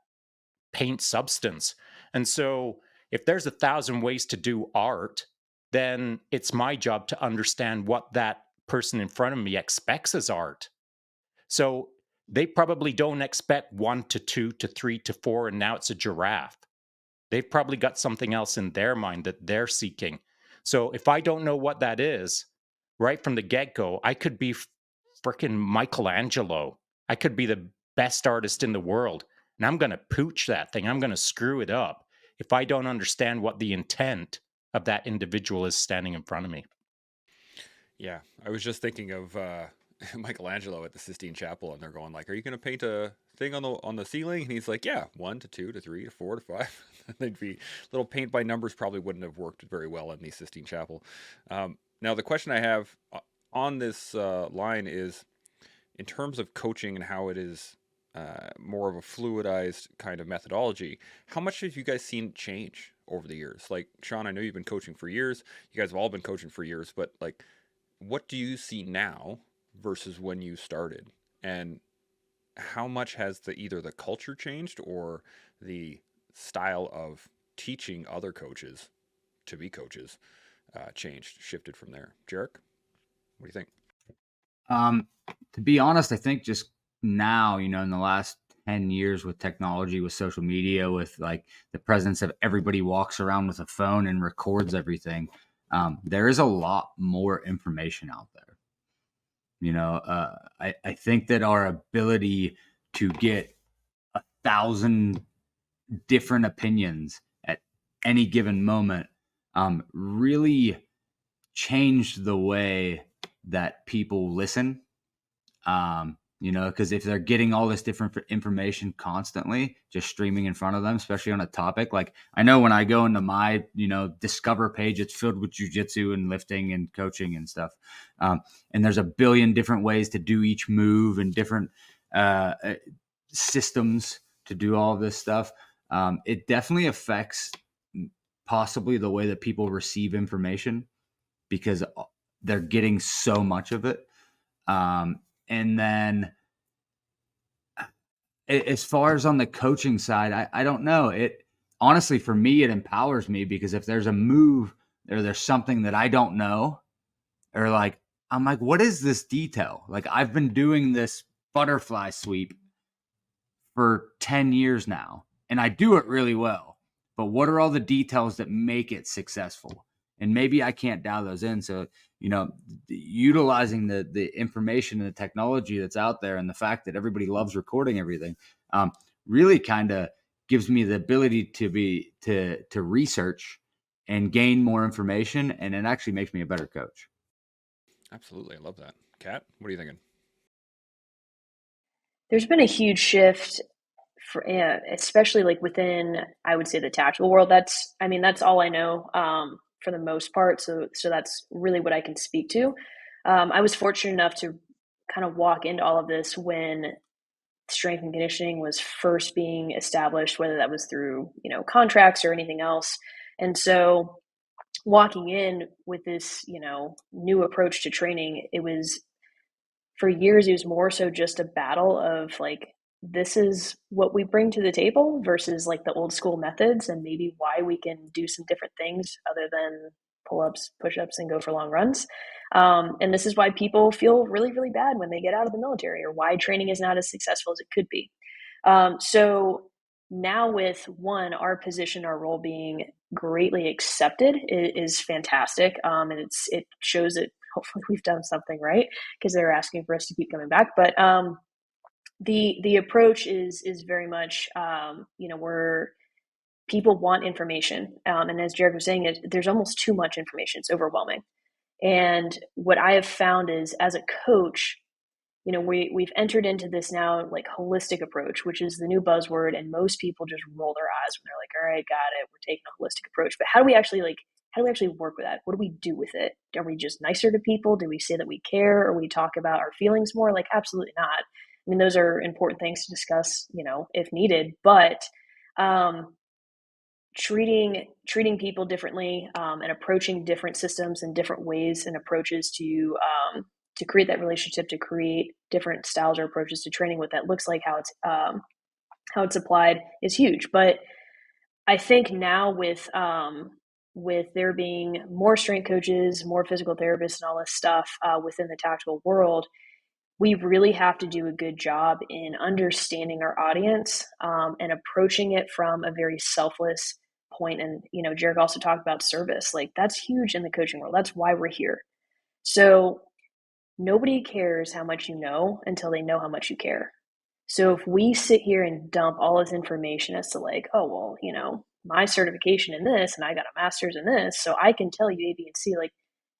paint substance. And so if there's 1,000 ways to do art, then it's my job to understand what that person in front of me expects as art. So they probably don't expect 1 to 2 to 3 to 4, and now it's a giraffe. They've probably got something else in their mind that they're seeking. So if I don't know what that is right from the get go, I could be freaking Michelangelo. I could be the best artist in the world, and I'm going to pooch that thing. I'm going to screw it up if I don't understand what the intent of that individual is standing in front of me. Yeah, I was just thinking of Michelangelo at the Sistine Chapel, and they're going like, "Are you going to paint a thing on the ceiling?" And he's like, "Yeah, 1 to 2 to 3 to 4 to 5." They'd be little paint by numbers probably wouldn't have worked very well in the Sistine Chapel. Now the question I have on this line is in terms of coaching and how it is more of a fluidized kind of methodology. How much have you guys seen change over the years? Like Sean, I know you've been coaching for years. You guys have all been coaching for years, but like, what do you see now versus when you started, and how much has the either the culture changed or the style of teaching other coaches to be coaches changed, shifted from there? Jeric, what do you think? Um, to be honest, I think just now, in the last 10 years with technology, with social media, with like the presence of everybody walks around with a phone and records everything, there is a lot more information out there. I think that our ability to get 1,000 different opinions at any given moment really changed the way that people listen. Because if they're getting all this different information constantly just streaming in front of them, especially on a topic, like I know when I go into my, discover page, it's filled with jujitsu and lifting and coaching and stuff. And there's a billion different ways to do each move and different systems to do all this stuff. It definitely affects possibly the way that people receive information because they're getting so much of it. And then as far as on the coaching side, I don't know. It honestly, for me, it empowers me because if there's a move or there's something that I don't know, or like, I'm like, what is this detail? Like, I've been doing this butterfly sweep for 10 years now, and I do it really well. But what are all the details that make it successful? And maybe I can't dial those in. So, utilizing the information and the technology that's out there and the fact that everybody loves recording everything really kind of gives me the ability to research and gain more information. And it actually makes me a better coach. Absolutely, I love that. Kat, what are you thinking? There's been a huge shift for especially like within, I would say, the tactical world. That's all I know for the most part. So that's really what I can speak to. I was fortunate enough to kind of walk into all of this when strength and conditioning was first being established, whether that was through contracts or anything else. And so walking in with this new approach to training, it was for years, it was more so just a battle of like, this is what we bring to the table versus like the old school methods, and maybe why we can do some different things other than pull ups, push ups, and go for long runs. And this is why people feel really, really bad when they get out of the military, or why training is not as successful as it could be. So now, with one, our position, our role being greatly accepted is fantastic. And it shows that hopefully we've done something right because they're asking for us to keep coming back. But the approach is very much where people want information, and as Jeric was saying, there's almost too much information. It's overwhelming. And what I have found is, as a coach, we've entered into this now like holistic approach, which is the new buzzword, and most people just roll their eyes when they're like, all right, got it, we're taking a holistic approach. But how do we actually work with that? What do we do with it? Are we just nicer to people? Do we say that we care, or we talk about our feelings more? Like, absolutely not. I mean, those are important things to discuss, if needed, but treating people differently, and approaching different systems and different ways and approaches to create that relationship, to create different styles or approaches to training, what that looks like, how it's applied, is huge. But I think now with there being more strength coaches, more physical therapists, and all this stuff within the tactical world, we really have to do a good job in understanding our audience, and approaching it from a very selfless point. And Jeric also talked about service. Like, that's huge in the coaching world. That's why we're here. So nobody cares how much you know until they know how much you care. So if we sit here and dump all this information as to like, oh, well, my certification in this, and I got a master's in this, so I can tell you A, B, and C, like,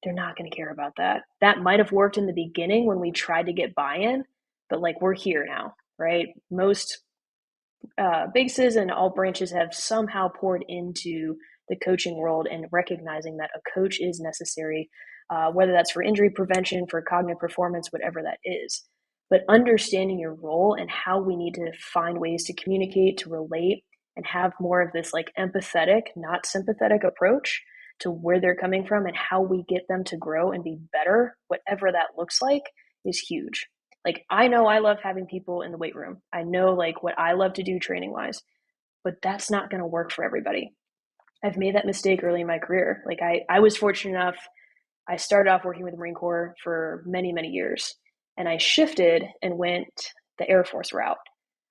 they're not going to care about that. That might have worked in the beginning when we tried to get buy-in, but like we're here now, right? Most bases and all branches have somehow poured into the coaching world and recognizing that a coach is necessary, whether that's for injury prevention, for cognitive performance, whatever that is. But understanding your role and how we need to find ways to communicate, to relate, and have more of this like empathetic, not sympathetic approach to where they're coming from and how we get them to grow and be better, whatever that looks like, is huge. Like, I know I love having people in the weight room. I know like what I love to do training wise, but that's not going to work for everybody. I've made that mistake early in my career. Like I was fortunate enough. I started off working with the Marine Corps for many, many years, and I shifted and went the Air Force route.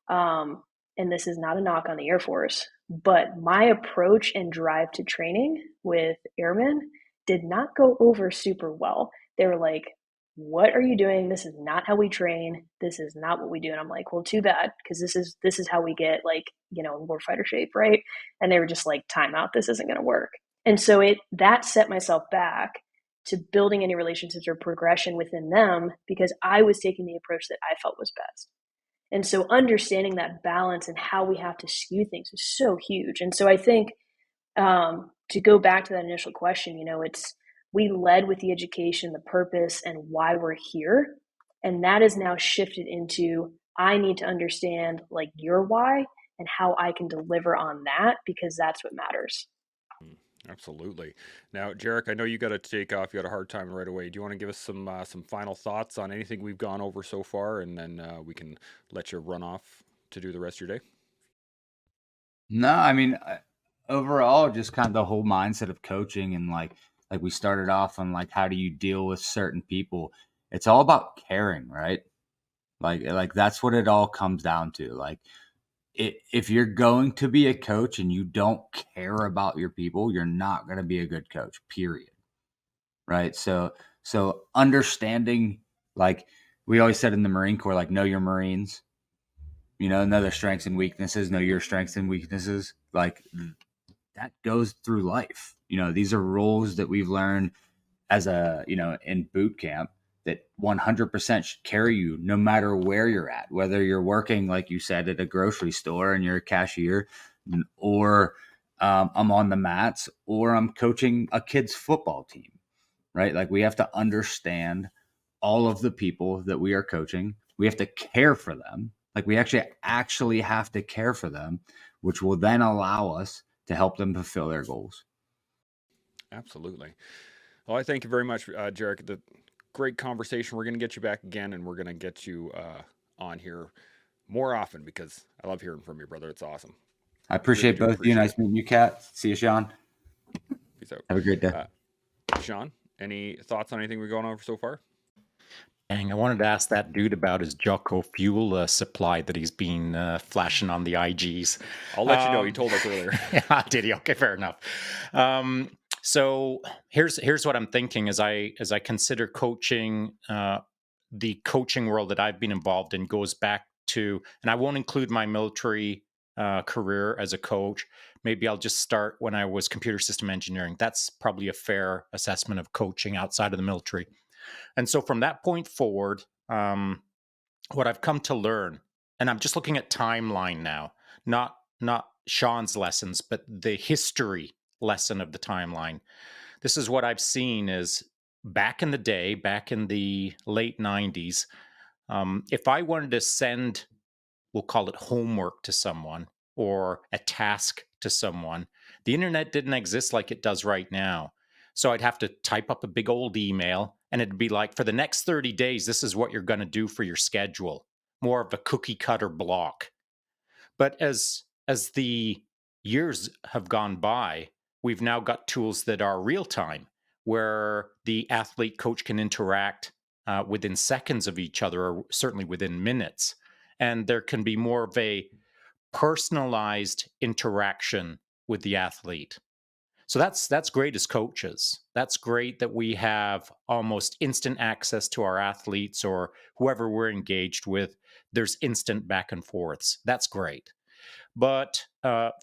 Um, and this is not a knock on the Air Force, but my approach and drive to training with airmen did not go over super well. They were like, "What are you doing? This is not how we train. This is not what we do." And I'm like, "Well, too bad, because this is how we get like, warfighter shape, right?" And they were just like, "Time out. This isn't going to work." And so that set myself back to building any relationships or progression within them because I was taking the approach that I felt was best. And so understanding that balance and how we have to skew things is so huge. And so I think to go back to that initial question, we led with the education, the purpose, and why we're here. And that is now shifted into I need to understand like your why and how I can deliver on that because that's what matters. Absolutely. Now, Jeric, I know you got to take off. You got a hard time right away. Do you want to give us some final thoughts on anything we've gone over so far, and then we can let you run off to do the rest of your day? No, I mean, overall, just kind of the whole mindset of coaching and like we started off on like how do you deal with certain people? It's all about caring, right? Like that's what it all comes down to. Like if you're going to be a coach and you don't care about your people, you're not going to be a good coach. Period. Right? So understanding, like we always said in the Marine Corps, like know your Marines. Know their strengths and weaknesses. Know your strengths and weaknesses. Like that goes through life. These are rules that we've learned as in boot camp that 100% should carry you no matter where you're at, whether you're working, like you said, at a grocery store and you're a cashier, or I'm on the mats, or I'm coaching a kid's football team, right? Like we have to understand all of the people that we are coaching. We have to care for them. Like we actually have to care for them, which will then allow us to help them fulfill their goals. Absolutely. Well, I thank you very much, Jeric. The great conversation. We're going to get you back again, and we're going to get you on here more often because I love hearing from you, brother. It's awesome. I Really appreciate do both of you. appreciate Nice it. meeting you, Kat. See you, Sean. Peace out. Have a great day. Sean, any thoughts on anything we've gone over so far? Dang, I wanted to ask that dude about his Jocko fuel supply that he's been flashing on the IGs. I'll let you know. He told us earlier. Yeah, did he? Okay, fair enough. So here's what I'm thinking as I consider coaching. The coaching world that I've been involved in goes back to, and I won't include my military career as a coach. Maybe I'll just start when I was computer system engineering. That's probably a fair assessment of coaching outside of the military. And so from that point forward, what I've come to learn, and I'm just looking at timeline now, not Sean's lessons, but the history lesson of the timeline. This is what I've seen is back in the day, back in the late 90s, if I wanted to send, we'll call it homework to someone or a task to someone, the internet didn't exist like it does right now. So I'd have to type up a big old email and it'd be like, for the next 30 days, this is what you're going to do for your schedule. More of a cookie cutter block. But as the years have gone by, we've now got tools that are real time, where the athlete coach can interact within seconds of each other, or certainly within minutes, and there can be more of a personalized interaction with the athlete. So that's great as coaches. That's great that we have almost instant access to our athletes or whoever we're engaged with. There's instant back and forths. That's great. But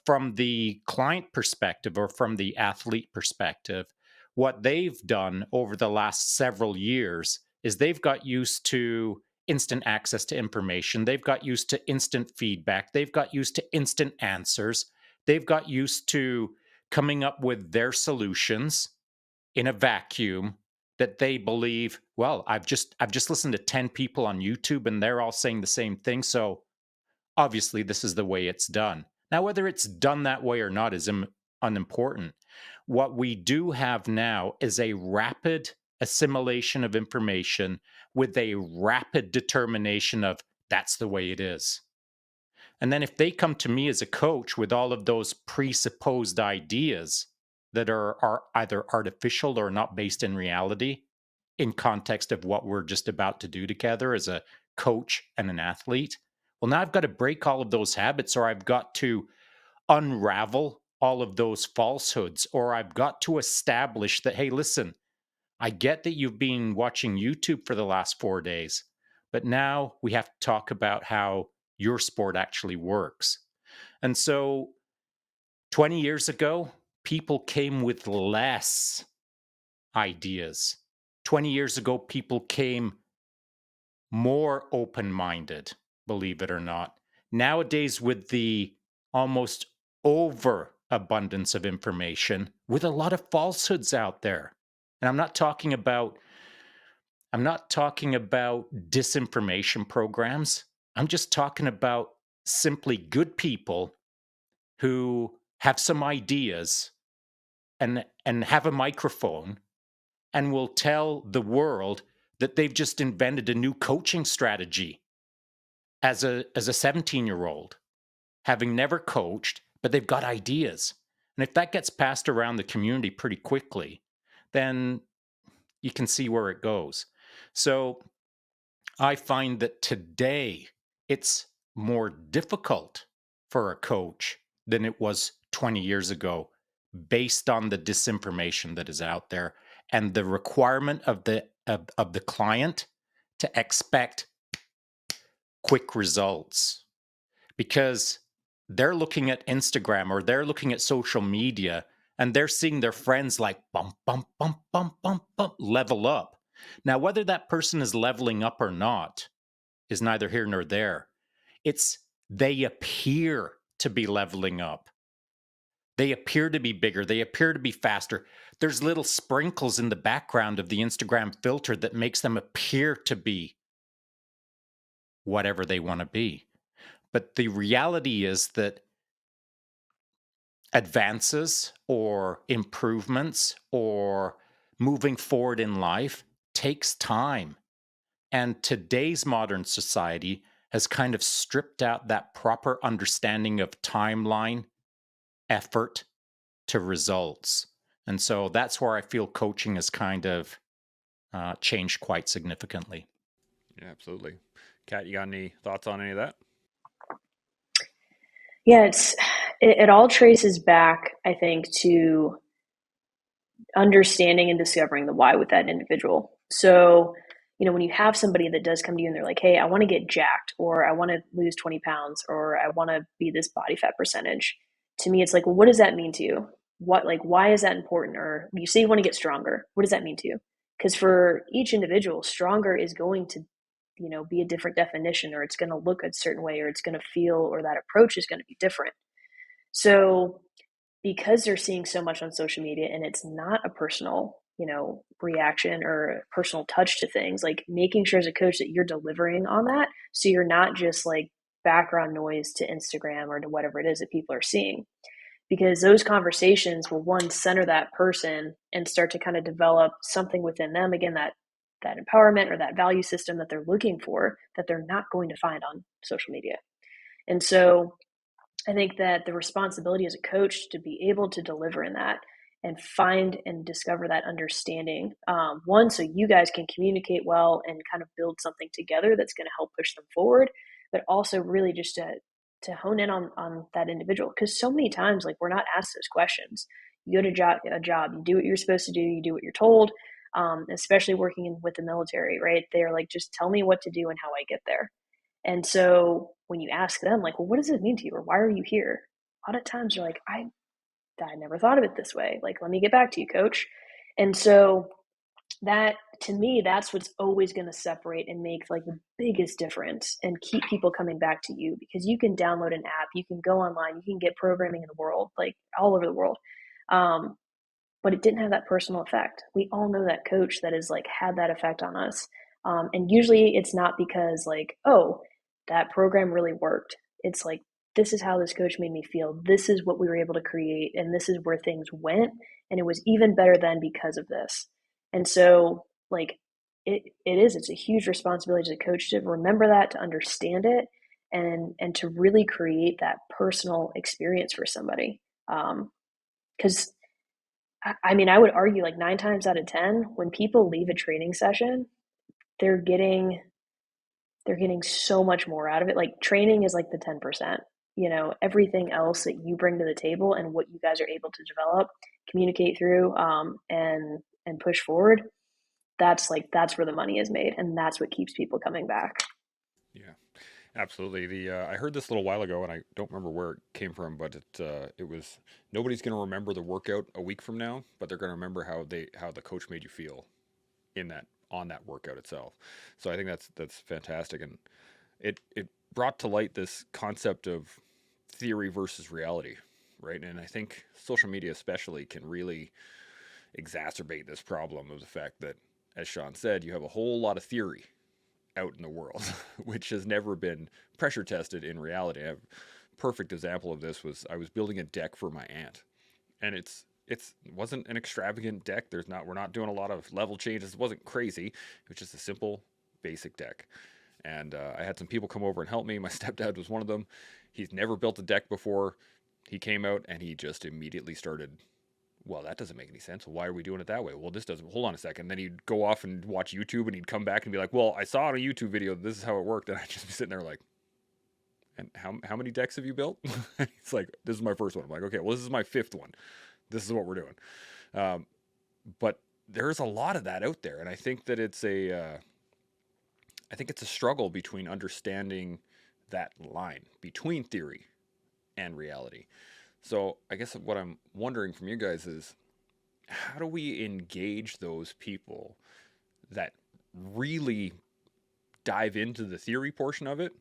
from the client perspective or from the athlete perspective, what they've done over the last several years is they've got used to instant access to information. They've got used to instant feedback. They've got used to instant answers. They've got used to coming up with their solutions in a vacuum that they believe, well, I've just listened to 10 people on YouTube and they're all saying the same thing, so obviously this is the way it's done. Now, whether it's done that way or not is unimportant. What we do have now is a rapid assimilation of information with a rapid determination of that's the way it is. And then if they come to me as a coach with all of those presupposed ideas that are either artificial or not based in reality, in context of what we're just about to do together as a coach and an athlete, well, now I've got to break all of those habits, or I've got to unravel all of those falsehoods, or I've got to establish that, hey, listen, I get that you've been watching YouTube for the last 4 days, but now we have to talk about how your sport actually works. And so 20 years ago, people came with less ideas. 20 years ago, people came more open minded, believe it or not. Nowadays, with the almost overabundance of information, with a lot of falsehoods out there. And I'm not talking about disinformation programs. I'm just talking about simply good people who have some ideas and have a microphone and will tell the world that they've just invented a new coaching strategy as a 17-year-old, having never coached, but they've got ideas. And if that gets passed around the community pretty quickly, then you can see where it goes. So I find that today it's more difficult for a coach than it was 20 years ago, based on the disinformation that is out there and the requirement of the client to expect quick results, because they're looking at Instagram or they're looking at social media and they're seeing their friends like bump, bump, bump, bump, bump, bump, level up. Now, whether that person is leveling up or not is neither here nor there. It's they appear to be leveling up. They appear to be bigger. They appear to be faster. There's little sprinkles in the background of the Instagram filter that makes them appear to be whatever they want to be. But the reality is that advances or improvements or moving forward in life takes time. And today's modern society has kind of stripped out that proper understanding of timeline, effort to results. And so that's where I feel coaching has kind of changed quite significantly. Yeah, absolutely. Kat, you got any thoughts on any of that? Yeah, it all traces back, I think, to understanding and discovering the why with that individual. So, when you have somebody that does come to you and they're like, hey, I want to get jacked, or I want to lose 20 pounds, or I want to be this body fat percentage, to me, it's like, well, what does that mean to you? Why is that important? Or you say you want to get stronger. What does that mean to you? Because for each individual, stronger is going to, be a different definition, or it's going to look a certain way, or it's going to feel, or that approach is going to be different. So because they're seeing so much on social media and it's not a personal, reaction or personal touch to things, like making sure as a coach that you're delivering on that. So you're not just like background noise to Instagram or to whatever it is that people are seeing, because those conversations will, one, center that person and start to kind of develop something within them. Again, that empowerment or that value system that they're looking for, that they're not going to find on social media. And so I think that the responsibility as a coach to be able to deliver in that and find and discover that understanding, one, so you guys can communicate well and kind of build something together that's going to help push them forward, but also really just to hone in on that individual. Because so many times, like, we're not asked those questions. You go to a job, you do what you're supposed to do, you do what you're told, especially working with the military, right? They're like, just tell me what to do and how I get there. And so when you ask them, like, well, what does it mean to you? Or why are you here? A lot of times you're like, I never thought of it this way. Like, let me get back to you, coach. And so that, to me, that's what's always going to separate and make like the biggest difference and keep people coming back to you, because you can download an app, you can go online, you can get programming in the world, like all over the world. Um, but it didn't have that personal effect. We all know that coach that has like had that effect on us. And usually it's not because like, oh, that program really worked. It's like, this is how this coach made me feel. This is what we were able to create. And this is where things went. And it was even better then because of this. And so like it's a huge responsibility as a coach to remember that, to understand it, and to really create that personal experience for somebody. Because I mean, I would argue like 9 times out of 10, when people leave a training session, they're getting they're getting so much more out of it. Like training is like the 10%. Everything else that you bring to the table and what you guys are able to develop, communicate through, and push forward. That's where the money is made, and that's what keeps people coming back. Yeah, absolutely. The I heard this a little while ago, and I don't remember where it came from, but it was nobody's going to remember the workout a week from now, but they're going to remember how the coach made you feel in that on that workout itself. So I think that's fantastic, and it brought to light this concept of theory versus reality, right? And I think social media especially can really exacerbate this problem of the fact that, as Sean said, you have a whole lot of theory out in the world, which has never been pressure tested in reality. A perfect example of this was I was building a deck for my aunt, and it wasn't an extravagant deck. We're not doing a lot of level changes. It wasn't crazy. It was just a simple, basic deck. And I had some people come over and help me. My stepdad was one of them. He's never built a deck before. He came out and he just immediately started, well, that doesn't make any sense. Why are we doing it that way? Well, this doesn't. Hold on a second. Then he'd go off and watch YouTube, and he'd come back and be like, well, I saw on a YouTube video, this is how it worked. And I'd just be sitting there like, and how many decks have you built? He's like, this is my first one. I'm like, okay, well, this is my fifth one. This is what we're doing. Um, but there's a lot of that out there. And I think that I think it's a struggle between understanding that line between theory and reality. So I guess what I'm wondering from you guys is, how do we engage those people that really dive into the theory portion of it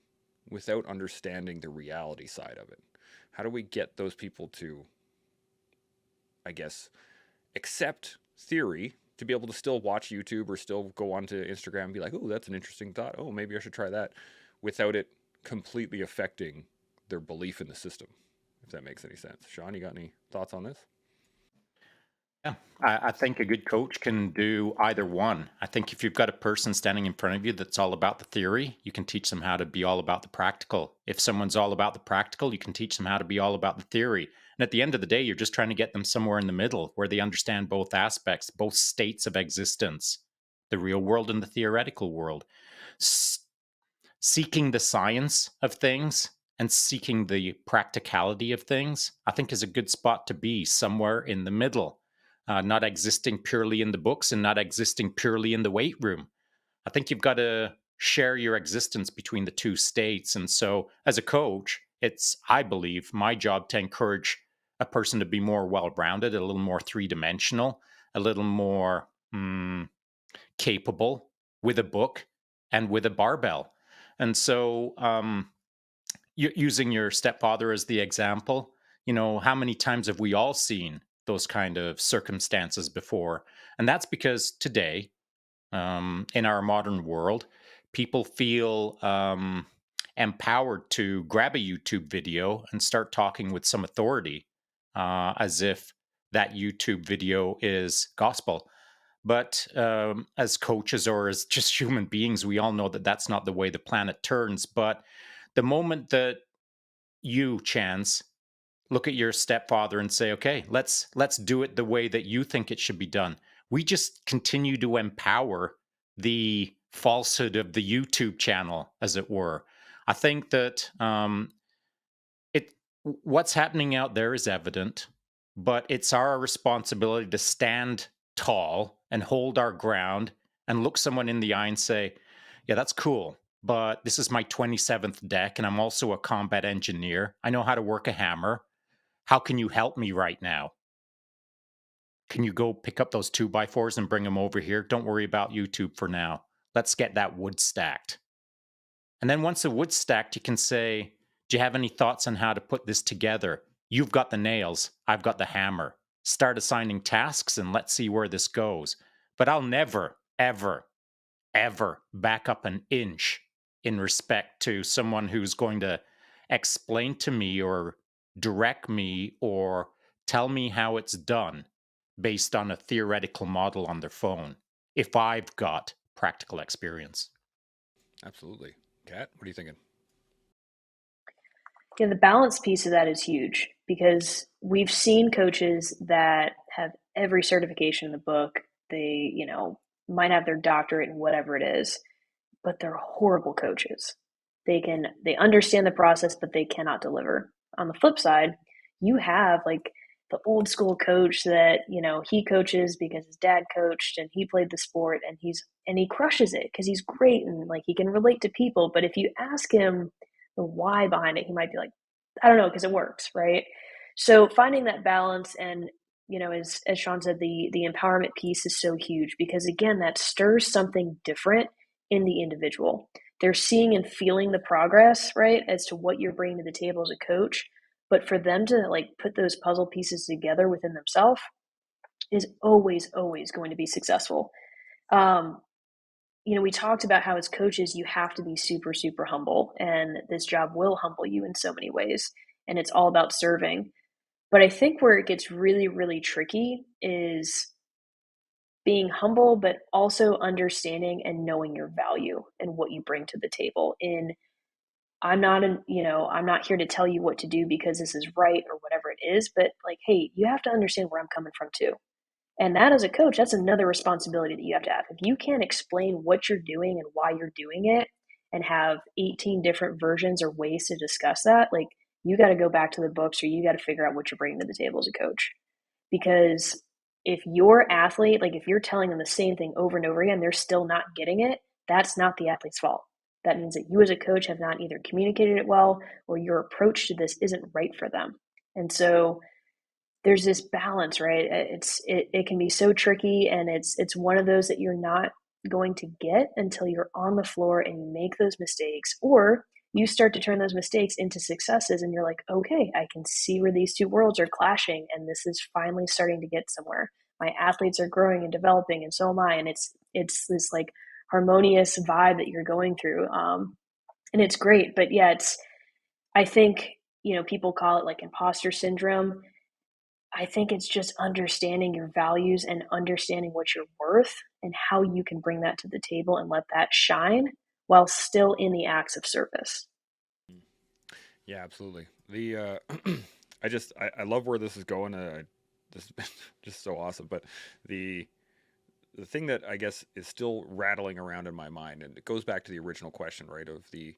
without understanding the reality side of it? How do we get those people to, I guess, accept theory, to be able to still watch YouTube or still go onto Instagram and be like, oh, that's an interesting thought. Oh, maybe I should try that, without it completely affecting their belief in the system, if that makes any sense. Sean, you got any thoughts on this? Yeah, I think a good coach can do either one. I think if you've got a person standing in front of you that's all about the theory, you can teach them how to be all about the practical. If someone's all about the practical, you can teach them how to be all about the theory. And at the end of the day, you're just trying to get them somewhere in the middle where they understand both aspects, both states of existence, the real world and the theoretical world. Seeking the science of things and seeking the practicality of things, I think is a good spot to be, somewhere in the middle, not existing purely in the books and not existing purely in the weight room. I think you've got to share your existence between the two states. And so, as a coach, it's, I believe, my job to encourage a person to be more well rounded, a little more three dimensional, a little more capable with a book and with a barbell. And so, using your stepfather as the example, how many times have we all seen those kind of circumstances before? And that's because today, in our modern world, people feel empowered to grab a YouTube video and start talking with some authority, as if that YouTube video is gospel. But as coaches or as just human beings, we all know that that's not the way the planet turns. But the moment that you, Chance, look at your stepfather and say, okay, let's do it the way that you think it should be done, we just continue to empower the falsehood of the YouTube channel, as it were. I think that it what's happening out there is evident, but it's our responsibility to stand tall and hold our ground and look someone in the eye and say, yeah, that's cool, but this is my 27th deck and I'm also a combat engineer. I know how to work a hammer. How can you help me right now? can you go pick up those 2x4s and bring them over here? Don't worry about YouTube for now. Let's get that wood stacked. And then once the wood's stacked, you can say, do you have any thoughts on how to put this together? You've got the nails, I've got the hammer. Start assigning tasks and let's see where this goes. But I'll never, ever, ever back up an inch in respect to someone who's going to explain to me or direct me or tell me how it's done based on a theoretical model on their phone if I've got practical experience. Absolutely. Kat, what are you thinking? Yeah, the balance piece of that is huge because we've seen coaches that have every certification in the book. They, might have their doctorate in whatever it is, but they're horrible coaches. They understand the process, but they cannot deliver. On the flip side, you have like the old school coach that, he coaches because his dad coached and he played the sport and he crushes it because he's great and like he can relate to people. But if you ask him the why behind it, he might be like, I don't know, because it works, right? So finding that balance and as Sean said, the empowerment piece is so huge because again, that stirs something different in the individual. They're seeing and feeling the progress, right, as to what you're bringing to the table as a coach. But for them to like put those puzzle pieces together within themselves is always, always going to be successful. Um, we talked about how as coaches, you have to be super, super humble, and this job will humble you in so many ways. And it's all about serving. But I think where it gets really, really tricky is being humble, but also understanding and knowing your value and what you bring to the table. I'm not here to tell you what to do because this is right or whatever it is, but like, hey, you have to understand where I'm coming from too. And that as a coach, that's another responsibility that you have to have. If you can't explain what you're doing and why you're doing it and have 18 different versions or ways to discuss that, like you got to go back to the books or you got to figure out what you're bringing to the table as a coach. Because if your athlete, like if you're telling them the same thing over and over again, they're still not getting it, that's not the athlete's fault. That means that you as a coach have not either communicated it well or your approach to this isn't right for them. And so there's this balance, right? It can be so tricky, and it's one of those that you're not going to get until you're on the floor and you make those mistakes, or you start to turn those mistakes into successes, and you're like, okay, I can see where these two worlds are clashing, and this is finally starting to get somewhere. My athletes are growing and developing, and so am I, and it's this like harmonious vibe that you're going through, and it's great. But yeah, I think people call it like imposter syndrome. I think it's just understanding your values and understanding what you're worth and how you can bring that to the table and let that shine while still in the acts of service. Yeah, absolutely. I love where this is going. This has been just so awesome. But the the thing that I guess is still rattling around in my mind, and it goes back to the original question, right? Of the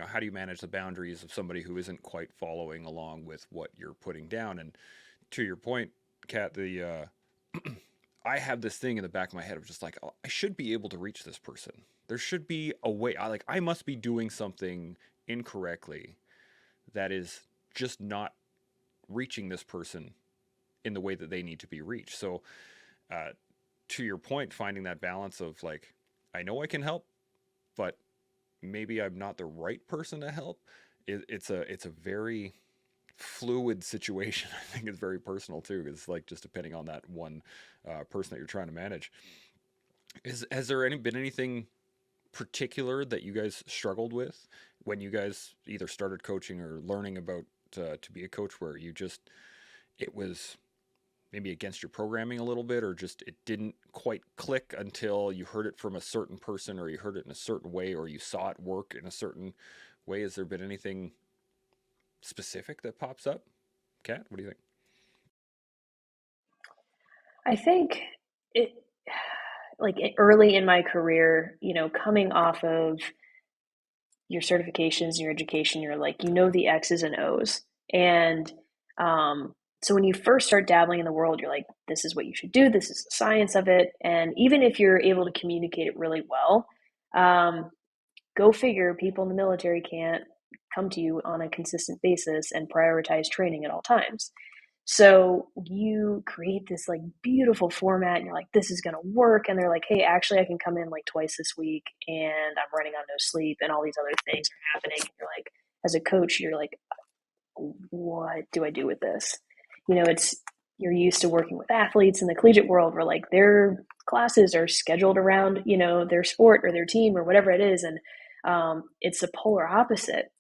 how do you manage the boundaries of somebody who isn't quite following along with what you're putting down? And to your point, Kat, the I have this thing in the back of my head of just like, oh, I should be able to reach this person. There should be a way. I must be doing something incorrectly that is just not reaching this person in the way that they need to be reached. So, uh, to your point, finding that balance of like, I know I can help, but maybe I'm not the right person to help. It's a very fluid situation. I think it's very personal too. It's like just depending on that one person that you're trying to manage. Has there been anything particular that you guys struggled with when you guys either started coaching or learning about to be a coach, where you just it was maybe against your programming a little bit, or just it didn't quite click until you heard it from a certain person, or you heard it in a certain way, or you saw it work in a certain way? Has there been anything specific that pops up? Kat, what do you think? I think it like early in my career, coming off of your certifications and your education, you're like, the X's and O's. And so when you first start dabbling in the world, you're like, this is what you should do. This is the science of it. And even if you're able to communicate it really well, um, go figure, people in the military can't come to you on a consistent basis and prioritize training at all times. So you create this like beautiful format and you're like, this is going to work. And they're like, hey, actually, I can come in like twice this week and I'm running on no sleep and all these other things are happening. And you're like, as a coach, you're like, what do I do with this? It's you're used to working with athletes in the collegiate world where like their classes are scheduled around, their sport or their team or whatever it is. And it's the polar opposite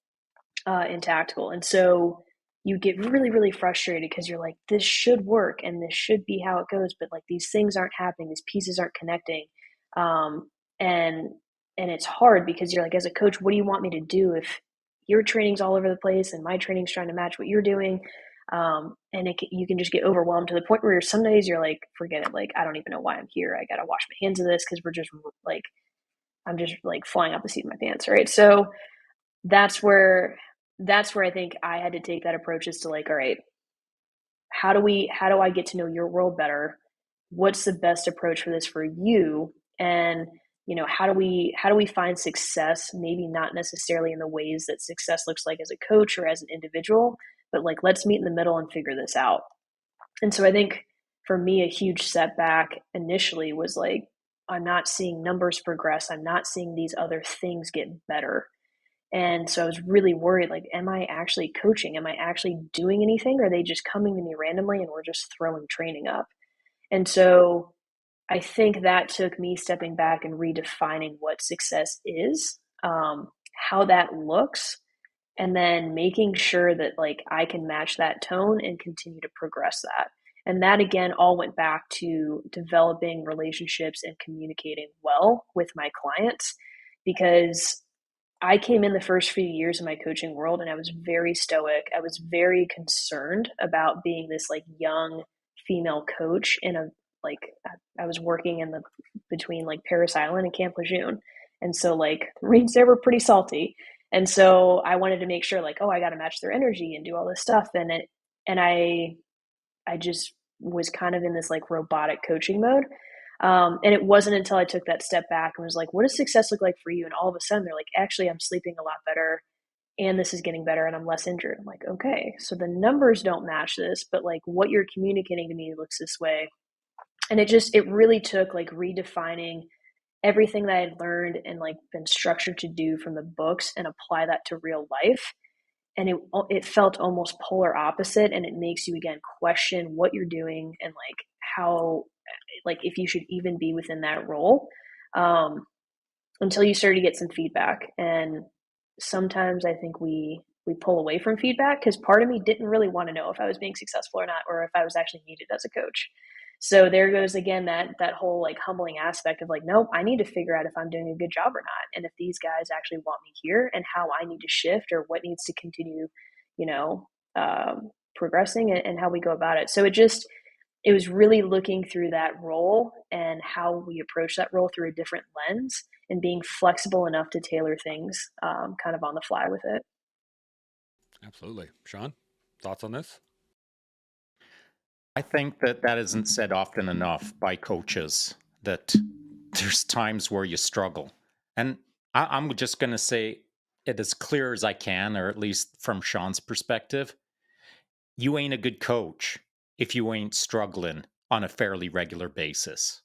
in tactical. And so you get really, really frustrated because you're like, this should work and this should be how it goes. But like these things aren't happening, these pieces aren't connecting. Um, and it's hard because you're like, as a coach, what do you want me to do if your training's all over the place and my training's trying to match what you're doing? You can just get overwhelmed to the point where some days you're like, forget it. Like, I don't even know why I'm here. I got to wash my hands of this because I'm just like flying off the seat of my pants. Right. So that's where I think I had to take that approach is to like, all right, how do I get to know your world better? What's the best approach for this for you? And how do we find success, maybe not necessarily in the ways that success looks like as a coach or as an individual, but like let's meet in the middle and figure this out. And so I think for me a huge setback initially was like, I'm not seeing numbers progress, I'm not seeing these other things get better. And so I was really worried, like, am I actually coaching? Am I actually doing anything? Or are they just coming to me randomly and we're just throwing training up? And so I think that took me stepping back and redefining what success is, how that looks, and then making sure that like I can match that tone and continue to progress that. And that again all went back to developing relationships and communicating well with my clients because I came in the first few years of my coaching world and I was very stoic. I was very concerned about being this like young female coach in a like I was working in the between like Paris Island and Camp Lejeune. And so like the Marines there were pretty salty. And so I wanted to make sure like, oh, I got to match their energy and do all this stuff. And I just was kind of in this like robotic coaching mode. And it wasn't until I took that step back and was like, what does success look like for you? And all of a sudden they're like, actually, I'm sleeping a lot better and this is getting better and I'm less injured. I'm like, okay, so the numbers don't match this, but like what you're communicating to me looks this way. And it really took like redefining everything that I had learned and like been structured to do from the books and apply that to real life. And it felt almost polar opposite. And it makes you again question what you're doing and like how like if you should even be within that role, um, until you start to get some feedback. And sometimes I think we pull away from feedback because part of me didn't really want to know if I was being successful or not, or if I was actually needed as a coach. So there goes again that whole like humbling aspect of like, nope, I need to figure out if I'm doing a good job or not, and if these guys actually want me here, and how I need to shift or what needs to continue, you know, progressing and how we go about it. So it was really looking through that role and how we approach that role through a different lens and being flexible enough to tailor things kind of on the fly with it. Absolutely. Sean, thoughts on this? I think that that isn't said often enough by coaches, that there's times where you struggle. And I'm just going to say it as clear as I can, or at least from Sean's perspective. You ain't a good coach if you ain't struggling on a fairly regular basis.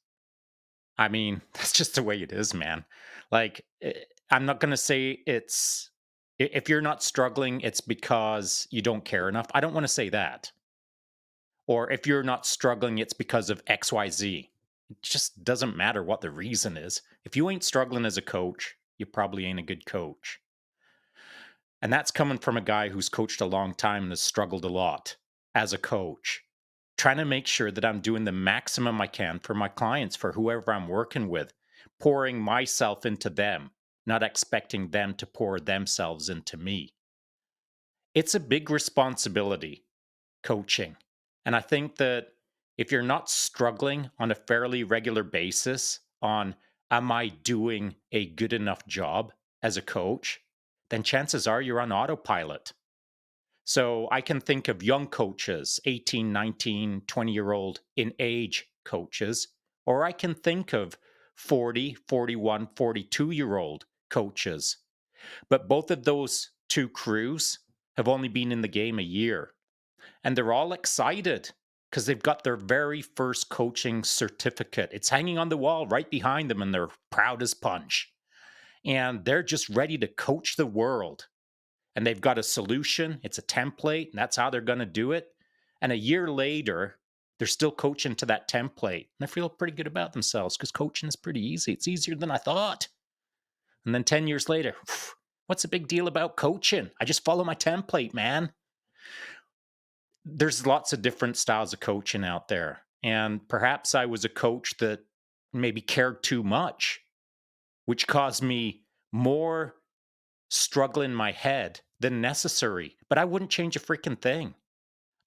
I mean, that's just the way it is, man. Like, I'm not going to say if you're not struggling, it's because you don't care enough. I don't want to say that. Or if you're not struggling, it's because of XYZ. It just doesn't matter what the reason is. If you ain't struggling as a coach, you probably ain't a good coach. And that's coming from a guy who's coached a long time and has struggled a lot as a coach, trying to make sure that I'm doing the maximum I can for my clients, for whoever I'm working with, pouring myself into them, not expecting them to pour themselves into me. It's a big responsibility, coaching. And I think that if you're not struggling on a fairly regular basis on, am I doing a good enough job as a coach, then chances are you're on autopilot. So I can think of young coaches, 18, 19, 20-year-old in age coaches, or I can think of 40, 41, 42-year-old coaches. But both of those two crews have only been in the game a year. and they're all excited because they've got their very first coaching certificate. It's hanging on the wall right behind them, and they're proud as punch. And they're just ready to coach the world. And they've got a solution, it's a template, and that's how they're going to do it. And a year later, they're still coaching to that template. And they feel pretty good about themselves because coaching is pretty easy. It's easier than I thought. And then 10 years later, what's the big deal about coaching? I just follow my template, man. There's lots of different styles of coaching out there. And perhaps I was a coach that maybe cared too much, which caused me more struggle in my head than necessary. But I wouldn't change a freaking thing.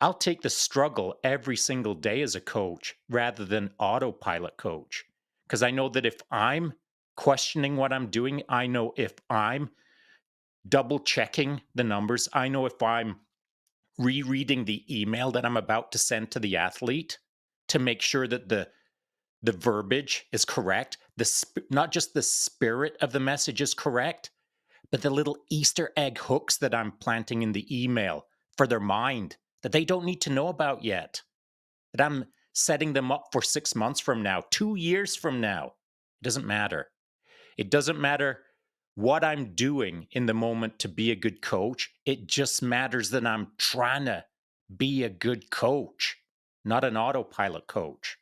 I'll take the struggle every single day as a coach rather than autopilot coach. Because I know that if I'm questioning what I'm doing, I know if I'm double checking the numbers, I know if I'm rereading the email that I'm about to send to the athlete to make sure that the verbiage is correct, not just the spirit of the message is correct, but the little Easter egg hooks that I'm planting in the email for their mind that they don't need to know about yet, that I'm setting them up for 6 months from now, 2 years from now. It doesn't matter. It doesn't matter what I'm doing in the moment to be a good coach. It just matters that I'm trying to be a good coach, not an autopilot coach.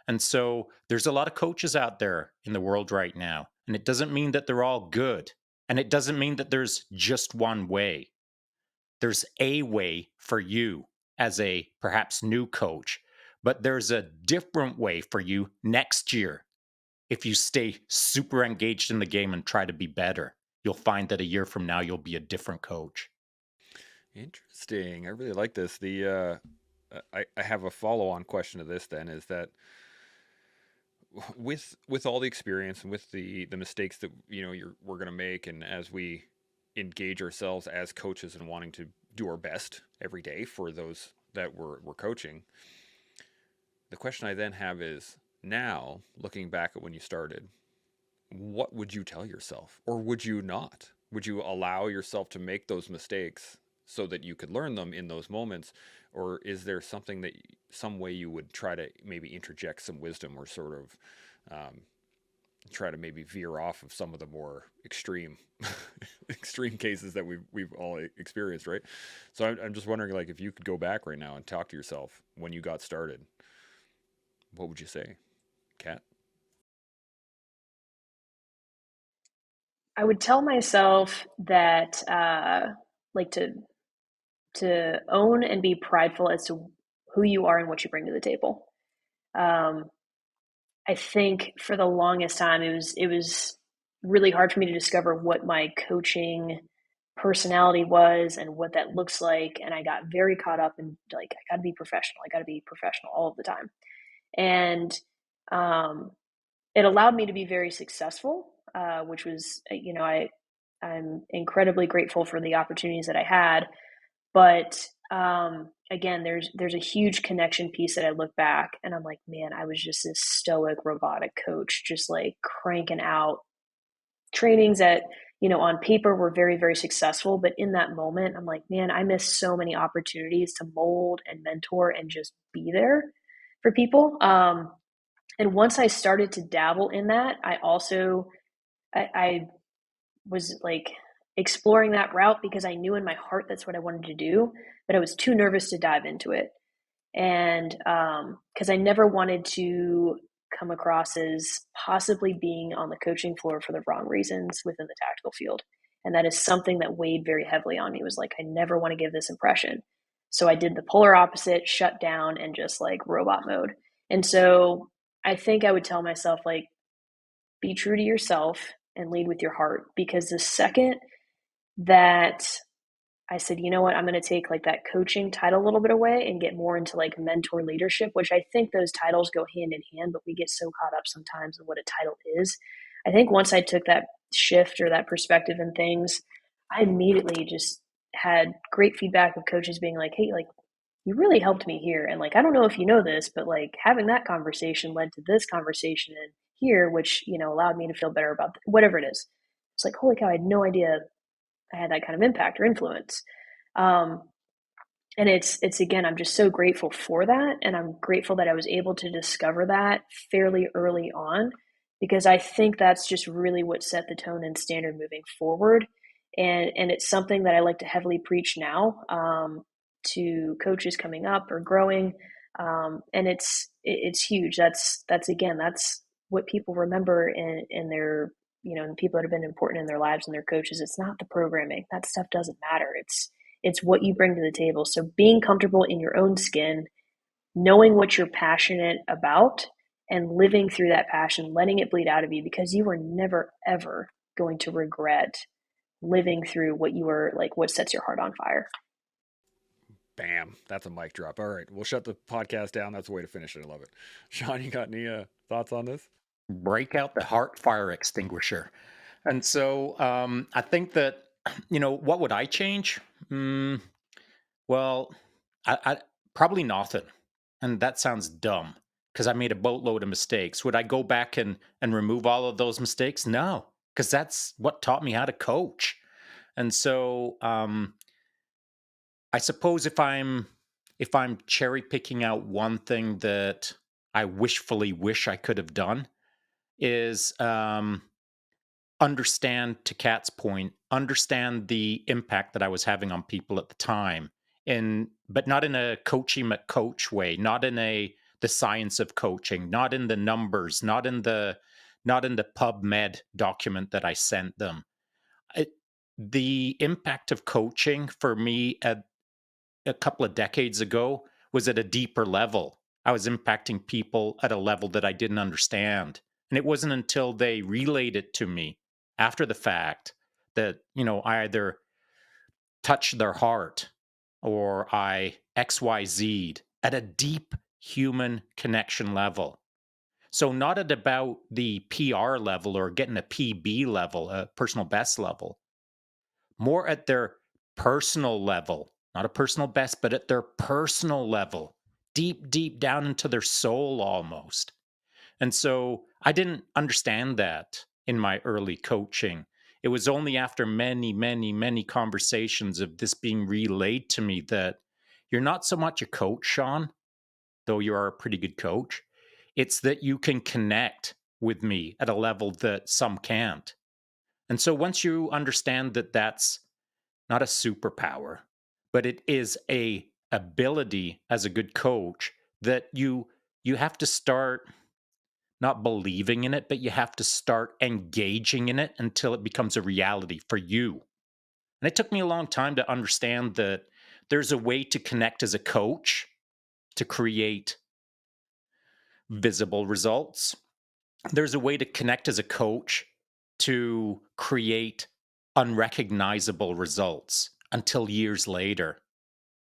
And so there's a lot of coaches out there in the world right now. And it doesn't mean that they're all good. And it doesn't mean that there's just one way. There's a way for you as a perhaps new coach, but there's a different way for you next year. If you stay super engaged in the game and try to be better, you'll find that a year from now, you'll be a different coach. Interesting. I really like this. I have a follow-on question to this then is that with all the experience and with the mistakes that we're going to make, and as we engage ourselves as coaches and wanting to do our best every day for those that we're coaching, the question I then have is, now looking back at when you started, what would you tell yourself, or would you not? Would you allow yourself to make those mistakes so that you could learn them in those moments, or is there some way you would try to maybe interject some wisdom, or sort of um, try to maybe veer off of some of the more extreme extreme cases that we've all experienced, right? So I'm just wondering, like, if you could go back right now and talk to yourself when you got started, what would you say, Kat? I would tell myself that like to own and be prideful as to who you are and what you bring to the table. Um, I think for the longest time it was really hard for me to discover what my coaching personality was and what that looks like, and I got very caught up in like I got to be professional. I got to be professional all of the time. And um, it allowed me to be very successful, which was I'm incredibly grateful for the opportunities that I had. But again, there's a huge connection piece that I look back and I'm like, man, I was just this stoic, robotic coach, just like cranking out trainings that on paper were very, very successful. But in that moment, I'm like, man, I missed so many opportunities to mold and mentor and just be there for people. And once I started to dabble in that, I was like exploring that route because I knew in my heart that's what I wanted to do, but I was too nervous to dive into it. And because I never wanted to come across as possibly being on the coaching floor for the wrong reasons within the tactical field. And that is something that weighed very heavily on me, was like, I never want to give this impression. So I did the polar opposite, shut down, and just like robot mode. And so I think I would tell myself, like, be true to yourself and lead with your heart. Because the second that I said, you know what, I'm going to take like that coaching title a little bit away and get more into like mentor leadership, which I think those titles go hand in hand, but we get so caught up sometimes in what a title is. I think once I took that shift or that perspective in things, I immediately just had great feedback of coaches being like, hey, like, you really helped me here. And like, I don't know if you know this, but like having that conversation led to this conversation in here, which, allowed me to feel better about whatever it is. It's like, holy cow, I had no idea I had that kind of impact or influence. Um, and it's again, I'm just so grateful for that, and I'm grateful that I was able to discover that fairly early on, because I think that's just really what set the tone and standard moving forward. And it's something that I like to heavily preach now, to coaches coming up or growing, and it's huge. That's again, that's what people remember in their, and people that have been important in their lives and their coaches. It's not the programming; that stuff doesn't matter. It's what you bring to the table. So being comfortable in your own skin, knowing what you're passionate about, and living through that passion, letting it bleed out of you, because you are never ever going to regret living through what you are like, what sets your heart on fire. Bam. That's a mic drop. All right. We'll shut the podcast down. That's a way to finish it. I love it. Sean, you got any thoughts on this? Break out the heart fire extinguisher. And so I think that, what would I change? Well, I probably nothing. And that sounds dumb because I made a boatload of mistakes. Would I go back and remove all of those mistakes? No, because that's what taught me how to coach. And so I suppose if I'm cherry picking out one thing that I wishfully wish I could have done is understand, to Kat's point, understand the impact that I was having on people at the time, but not in a coachy McCoach way, not in the science of coaching, not in the numbers, not in the PubMed document that I sent them. It, the impact of coaching for me at a couple of decades ago was at a deeper level. I was impacting people at a level that I didn't understand. And it wasn't until they relayed it to me after the fact that, I either touched their heart or I XYZ'd at a deep human connection level. So, not at about the PR level or getting a PB level, a personal best level, more at their personal level, not a personal best, but at their personal level, deep, deep down into their soul almost. And so I didn't understand that in my early coaching. It was only after many, many, many conversations of this being relayed to me that you're not so much a coach, Sean, though you are a pretty good coach. It's that you can connect with me at a level that some can't. And so once you understand that that's not a superpower, but it is a ability as a good coach that you have to start not believing in it, but you have to start engaging in it until it becomes a reality for you. And it took me a long time to understand that there's a way to connect as a coach to create visible results. There's a way to connect as a coach to create unrecognizable results until years later.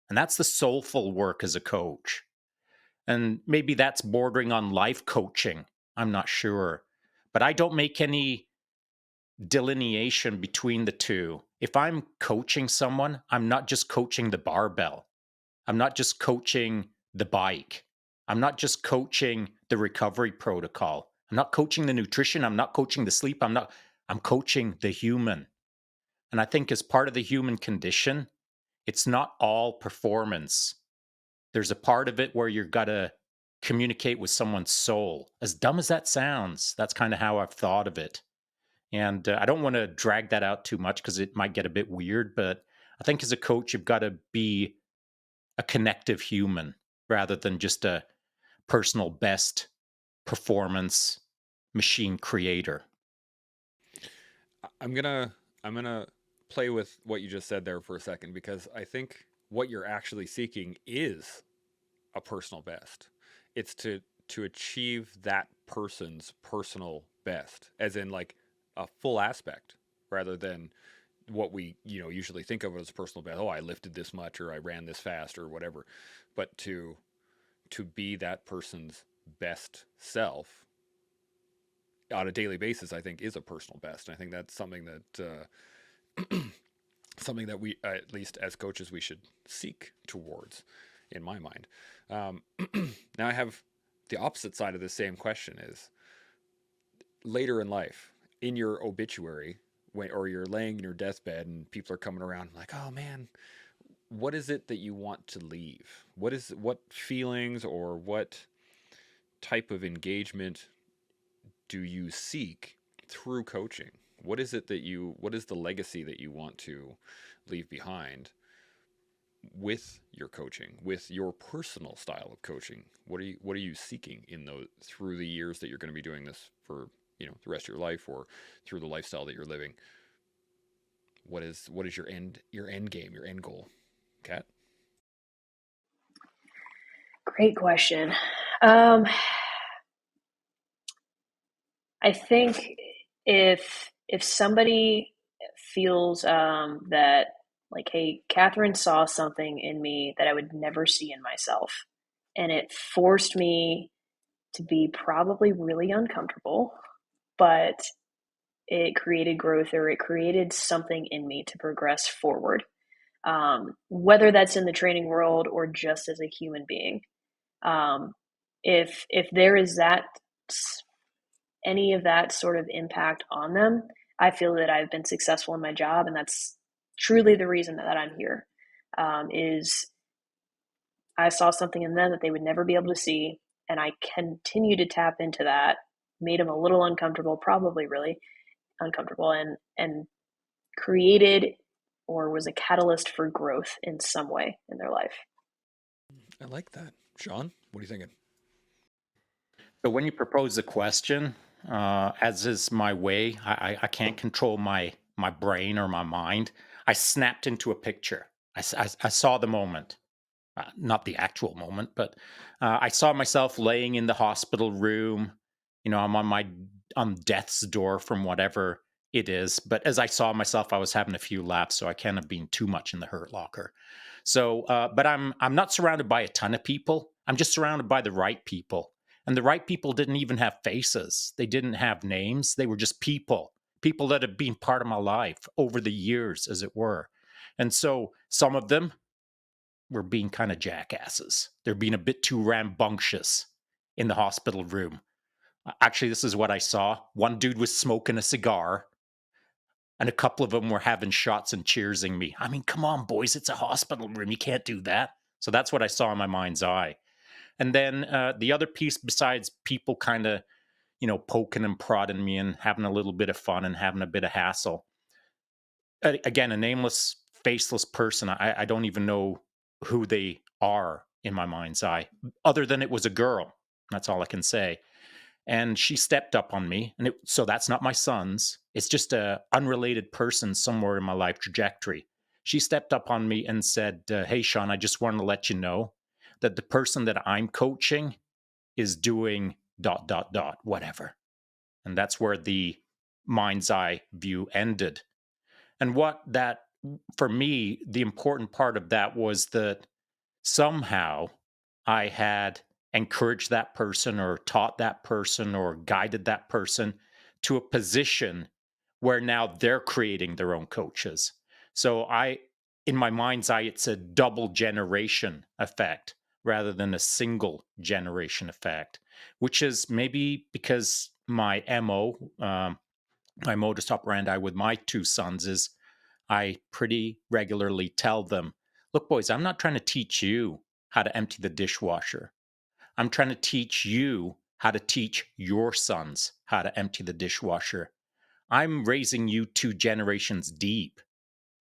And that's the soulful work as a coach. And maybe that's bordering on life coaching. I'm not sure. But I don't make any delineation between the two. If I'm coaching someone, I'm not just coaching the barbell. I'm not just coaching the bike. I'm not just coaching the recovery protocol. I'm not coaching the nutrition. I'm not coaching the sleep. I'm coaching the human. And I think as part of the human condition, it's not all performance. There's a part of it where you've got to communicate with someone's soul. As dumb as that sounds, that's kind of how I've thought of it. And I don't want to drag that out too much because it might get a bit weird. But I think as a coach, you've got to be a connective human rather than just a personal best performance machine creator. I'm gonna play with what you just said there for a second, because I think what you're actually seeking is a personal best. It's to achieve that person's personal best, as in like a full aspect, rather than what we usually think of as personal best. Oh, I lifted this much, or I ran this fast, or whatever. But to be that person's best self on a daily basis, I think is a personal best. And I think that's something that we, at least as coaches, we should seek towards, in my mind. Um, Now I have the opposite side of the same question: is later in life, in your obituary, or you're laying in your deathbed and people are coming around like, oh man, what is it that you want to leave? What feelings or what type of engagement do you seek through coaching? What is the legacy that you want to leave behind with your coaching, with your personal style of coaching? What are you seeking in those through the years that you're going to be doing this for, the rest of your life, or through the lifestyle that you're living? What is your end game, your end goal, Kat? Great question. Um, I think if somebody feels that, like, hey, Catherine saw something in me that I would never see in myself, and it forced me to be probably really uncomfortable, but it created growth, or it created something in me to progress forward. Whether that's in the training world or just as a human being. Um, if there is that, any of that sort of impact on them, I feel that I've been successful in my job, and that's truly the reason that I'm here. Is I saw something in them that they would never be able to see, and I continue to tap into that. Made them a little uncomfortable, probably really uncomfortable, and created or was a catalyst for growth in some way in their life. I like that. Sean, what are you thinking? So when you propose a question, as is my way, I can't control my brain or my mind. I snapped into a picture. I saw the moment, not the actual moment, but I saw myself laying in the hospital room. I'm on death's door from whatever it is. But as I saw myself, I was having a few laps, so I can't have been too much in the hurt locker. So, but I'm not surrounded by a ton of people. I'm just surrounded by the right people, and the right people didn't even have faces. They didn't have names. They were just people that have been part of my life over the years, as it were. And so some of them were being kind of jackasses. They're being a bit too rambunctious in the hospital room. Actually, this is what I saw. One dude was smoking a cigar, and a couple of them were having shots and cheersing me. I mean, come on, boys, it's a hospital room. You can't do that. So that's what I saw in my mind's eye. And then the other piece, besides people kind of, poking and prodding me and having a little bit of fun and having a bit of hassle, again, a nameless, faceless person. I don't even know who they are in my mind's eye, other than it was a girl. That's all I can say. And she stepped up on me, and so that's not my son's. It's just a unrelated person somewhere in my life trajectory. She stepped up on me and said, "Hey, Sean, I just wanted to let you know that the person that I'm coaching is doing dot dot dot whatever." And that's where the mind's eye view ended. And what that, for me, the important part of that was that somehow I had encouraged that person or taught that person or guided that person to a position where now they're creating their own coaches. So in my mind's eye, it's a double generation effect rather than a single generation effect, which is maybe because my modus operandi with my two sons is I pretty regularly tell them, look, boys, I'm not trying to teach you how to empty the dishwasher. I'm trying to teach you how to teach your sons how to empty the dishwasher. I'm raising you two generations deep.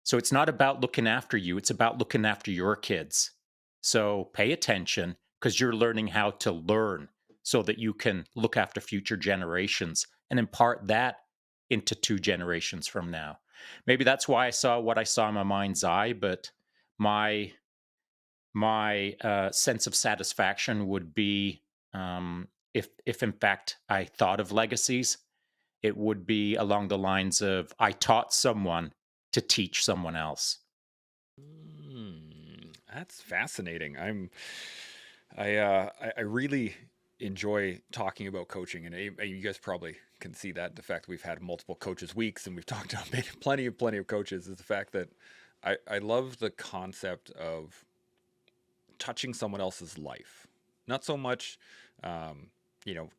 So it's not about looking after you, it's about looking after your kids. So pay attention because you're learning how to learn so that you can look after future generations and impart that into two generations from now. Maybe that's why I saw what I saw in my mind's eye, but my my sense of satisfaction would be if in fact I thought of legacies, it would be along the lines of I taught someone to teach someone else. That's fascinating. I really enjoy talking about coaching, and you guys probably can see that the fact that we've had multiple coaches weeks and we've talked about plenty of coaches is the fact that I love the concept of touching someone else's life. Not so much,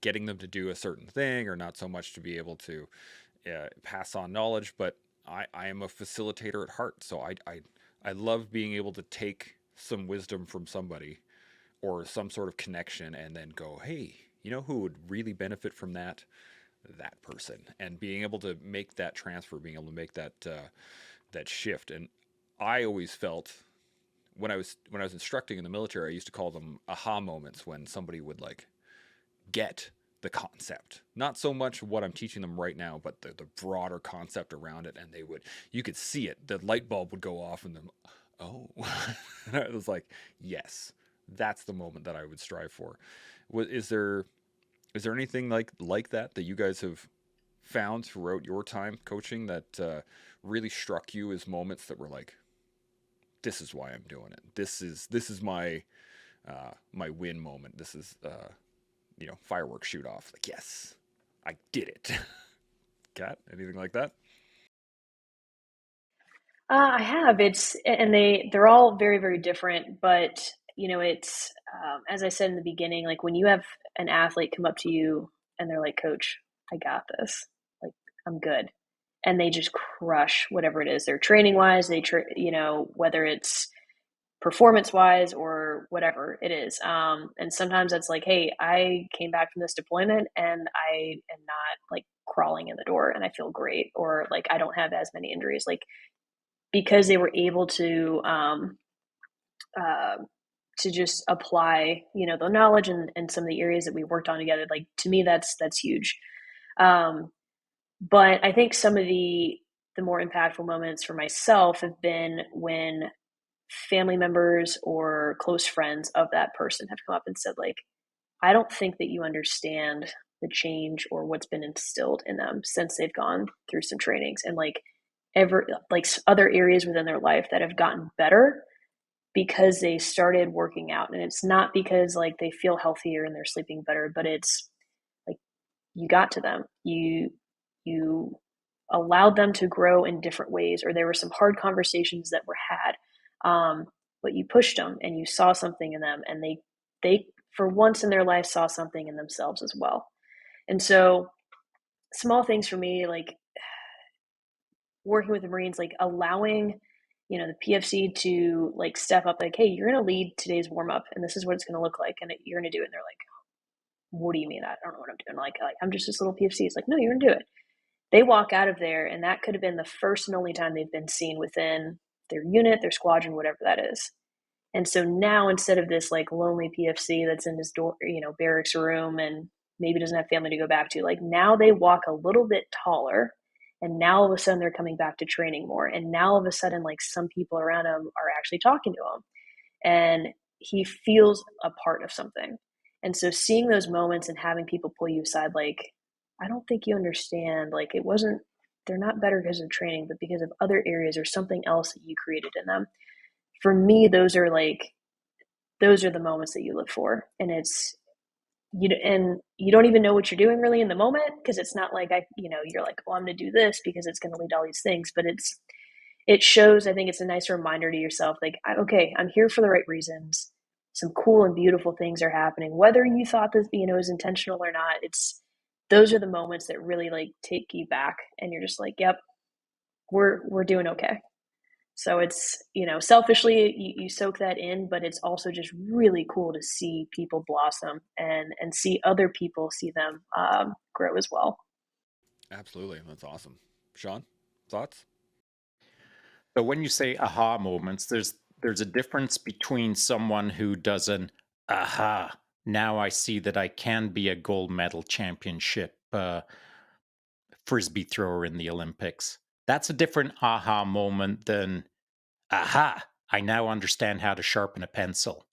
getting them to do a certain thing, or not so much to be able to pass on knowledge, but I am a facilitator at heart. So I I love being able to take some wisdom from somebody or some sort of connection and then go, hey, you know who would really benefit from that? That person. And being able to make that transfer, being able to make that shift. And I always felt when I was instructing in the military, I used to call them aha moments when somebody would like get the concept. Not so much what I'm teaching them right now, but the broader concept around it. And you could see it. The light bulb would go off and then, oh, and I was like, yes, that's the moment that I would strive for. Is there anything like that you guys have found throughout your time coaching that really struck you as moments that were like, this is why I'm doing it. This is my win moment. This is fireworks shoot off. Like, yes, I did it. Kat, anything like that? I have. They're all very, very different, but it's as I said in the beginning, like when you have an athlete come up to you and they're like, "Coach, I got this. Like, I'm good," and they just crush whatever it is they're training wise. Whether it's performance wise or whatever it is. And sometimes it's like, hey, I came back from this deployment and I am not like crawling in the door and I feel great, or like I don't have as many injuries. Like because they were able uh, to just apply, the knowledge and some of the areas that we worked on together. Like to me, that's huge. Um, but I think some of the more impactful moments for myself have been when family members or close friends of that person have come up and said, like, I don't think that you understand the change or what's been instilled in them since they've gone through some trainings, and like other areas within their life that have gotten better because they started working out. And it's not because like they feel healthier and they're sleeping better, but it's like you got to them. You allowed them to grow in different ways, or there were some hard conversations that were had, but you pushed them and you saw something in them, and they for once in their life saw something in themselves as well. And so small things for me, like working with the Marines, like allowing, the PFC to like step up, like, hey, you're going to lead today's warm up and this is what it's going to look like. And you're going to do it. And they're like, what do you mean? I don't know what I'm doing. Like I'm just this little PFC. It's like, no, you're going to do it. They walk out of there, and that could have been the first and only time they've been seen within their unit, their squadron, whatever that is. And so now, instead of this like lonely PFC that's in his door, barracks room and maybe doesn't have family to go back to, like now they walk a little bit taller, and now all of a sudden they're coming back to training more. And now all of a sudden, like some people around him are actually talking to him, and he feels a part of something. And so seeing those moments and having people pull you aside, like, I don't think you understand, like it wasn't, they're not better because of training, but because of other areas or something else that you created in them. For me, those are the moments that you look for. And you don't even know what you're doing really in the moment, because it's not like you're like, well, I'm going to do this because it's going to lead to all these things. But it shows, I think it's a nice reminder to yourself, like, okay, I'm here for the right reasons. Some cool and beautiful things are happening, whether you thought that is intentional or not. Those are the moments that really like take you back, and you're just like, yep, we're doing okay. So it's, selfishly you soak that in, but it's also just really cool to see people blossom and see other people see them grow as well. Absolutely. That's awesome. Sean, thoughts? So when you say aha moments, there's a difference between someone who does an aha, now I see that I can be a gold medal championship frisbee thrower in the Olympics. That's a different aha moment than aha, I now understand how to sharpen a pencil.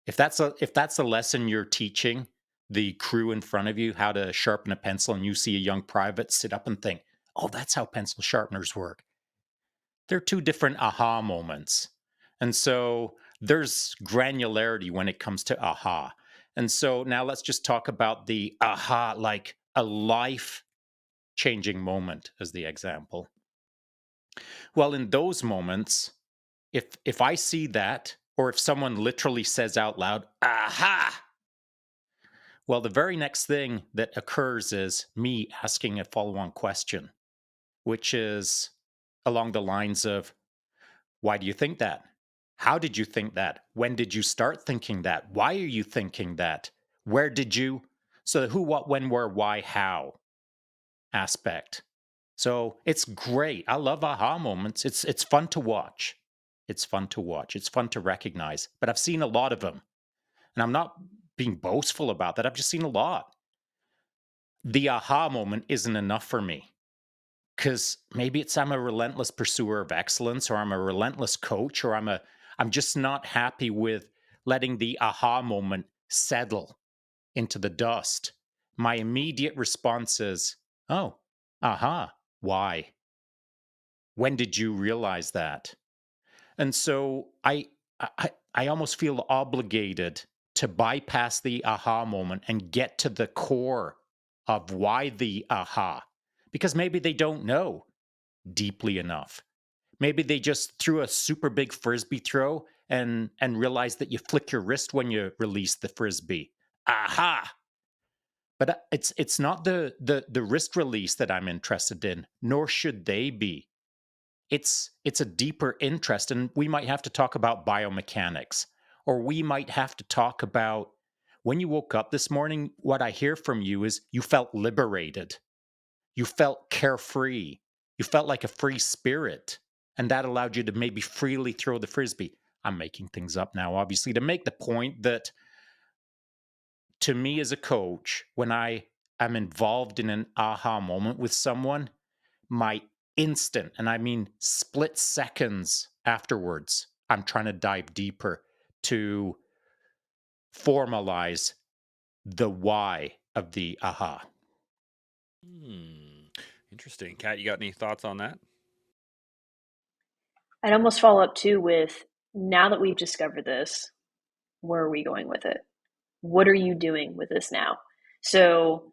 If that's a lesson you're teaching the crew in front of you, how to sharpen a pencil, and you see a young private sit up and think, "Oh, that's how pencil sharpeners work." They're two different aha moments. And so there's granularity when it comes to aha. And so now let's just talk about the aha, like a life changing moment as the example. Well, in those moments, if I see that, or if someone literally says out loud, aha, well, the very next thing that occurs is me asking a follow on question, which is along the lines of, Why do you think that? How did you think that? When did you start thinking that? Why are you thinking that? Where did you? So the who, what, when, where, why, how aspect. So it's great. I love aha moments. It's fun to watch. It's fun to watch. It's fun to recognize. But I've seen a lot of them. And I'm not being boastful about that. I've just seen a lot. The aha moment isn't enough for me because maybe it's I'm a relentless pursuer of excellence, or I'm a relentless coach, or I'm just not happy with letting the aha moment settle into the dust. My immediate response is, oh, aha, why? When did you realize that? And so I almost feel obligated to bypass the aha moment and get to the core of why the aha, because maybe they don't know deeply enough. Maybe they just threw a super big frisbee throw and realized that you flick your wrist when you release the frisbee. Aha! But it's not the wrist release that I'm interested in, nor should they be. It's a deeper interest, and we might have to talk about biomechanics, or we might have to talk about when you woke up this morning. What I hear from you is you felt liberated, you felt carefree, you felt like a free spirit, and that allowed you to maybe freely throw the frisbee. I'm making things up now, obviously, to make the point that to me as a coach, when I am involved in an aha moment with someone, my instant, and I mean split seconds afterwards, I'm trying to dive deeper to formalize the why of the aha. Hmm. Interesting. Kat, you got any thoughts on that? I'd almost follow up too with, now that we've discovered this, where are we going with it? What are you doing with this now? So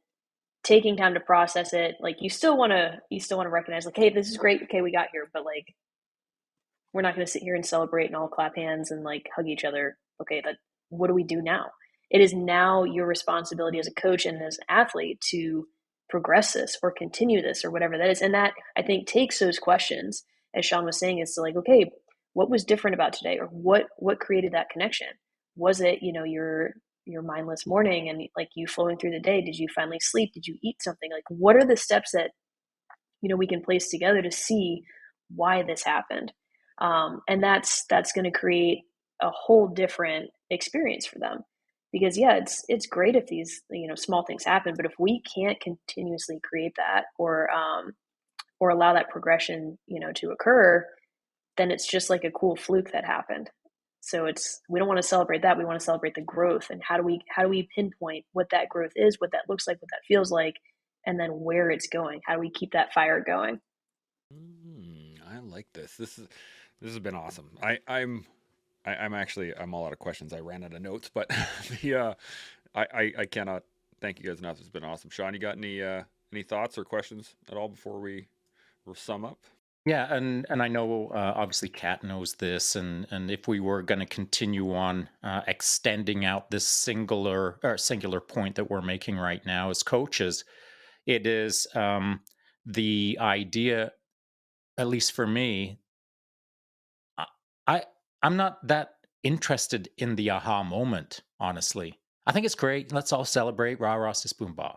taking time to process it, like you still want to recognize, like, hey, this is great. Okay, we got here, but like, we're not going to sit here and celebrate and all clap hands and like hug each other. Okay, that what do we do now? It is now your responsibility as a coach and as an athlete to progress this or continue this or whatever that is. And that, I think, takes those questions, as Sean was saying, is to like, okay, what was different about today, or what created that connection? Was it, your mindless morning and like you flowing through the day? Did you finally sleep? Did you eat something? Like, what are the steps that we can place together to see why this happened? And that's going to create a whole different experience for them, because yeah, it's great if these small things happen, but if we can't continuously create that, or allow that progression to occur, then it's just like a cool fluke that happened. So we don't want to celebrate that. We want to celebrate the growth. And how do we pinpoint what that growth is, what that looks like, what that feels like, and then where it's going? How do we keep that fire going? I like this. This has been awesome. I'm actually I'm all out of questions. I ran out of notes, but the I cannot thank you guys enough. It's been awesome. Sean, you got any thoughts or questions at all before we sum up? Yeah, and I know obviously Kat knows this, and if we were going to continue on extending out this singular point that we're making right now as coaches, it is the idea, at least for me, I I- I'm not that interested in the aha moment, honestly. I think it's great. Let's all celebrate, rah rah, sis boom bah.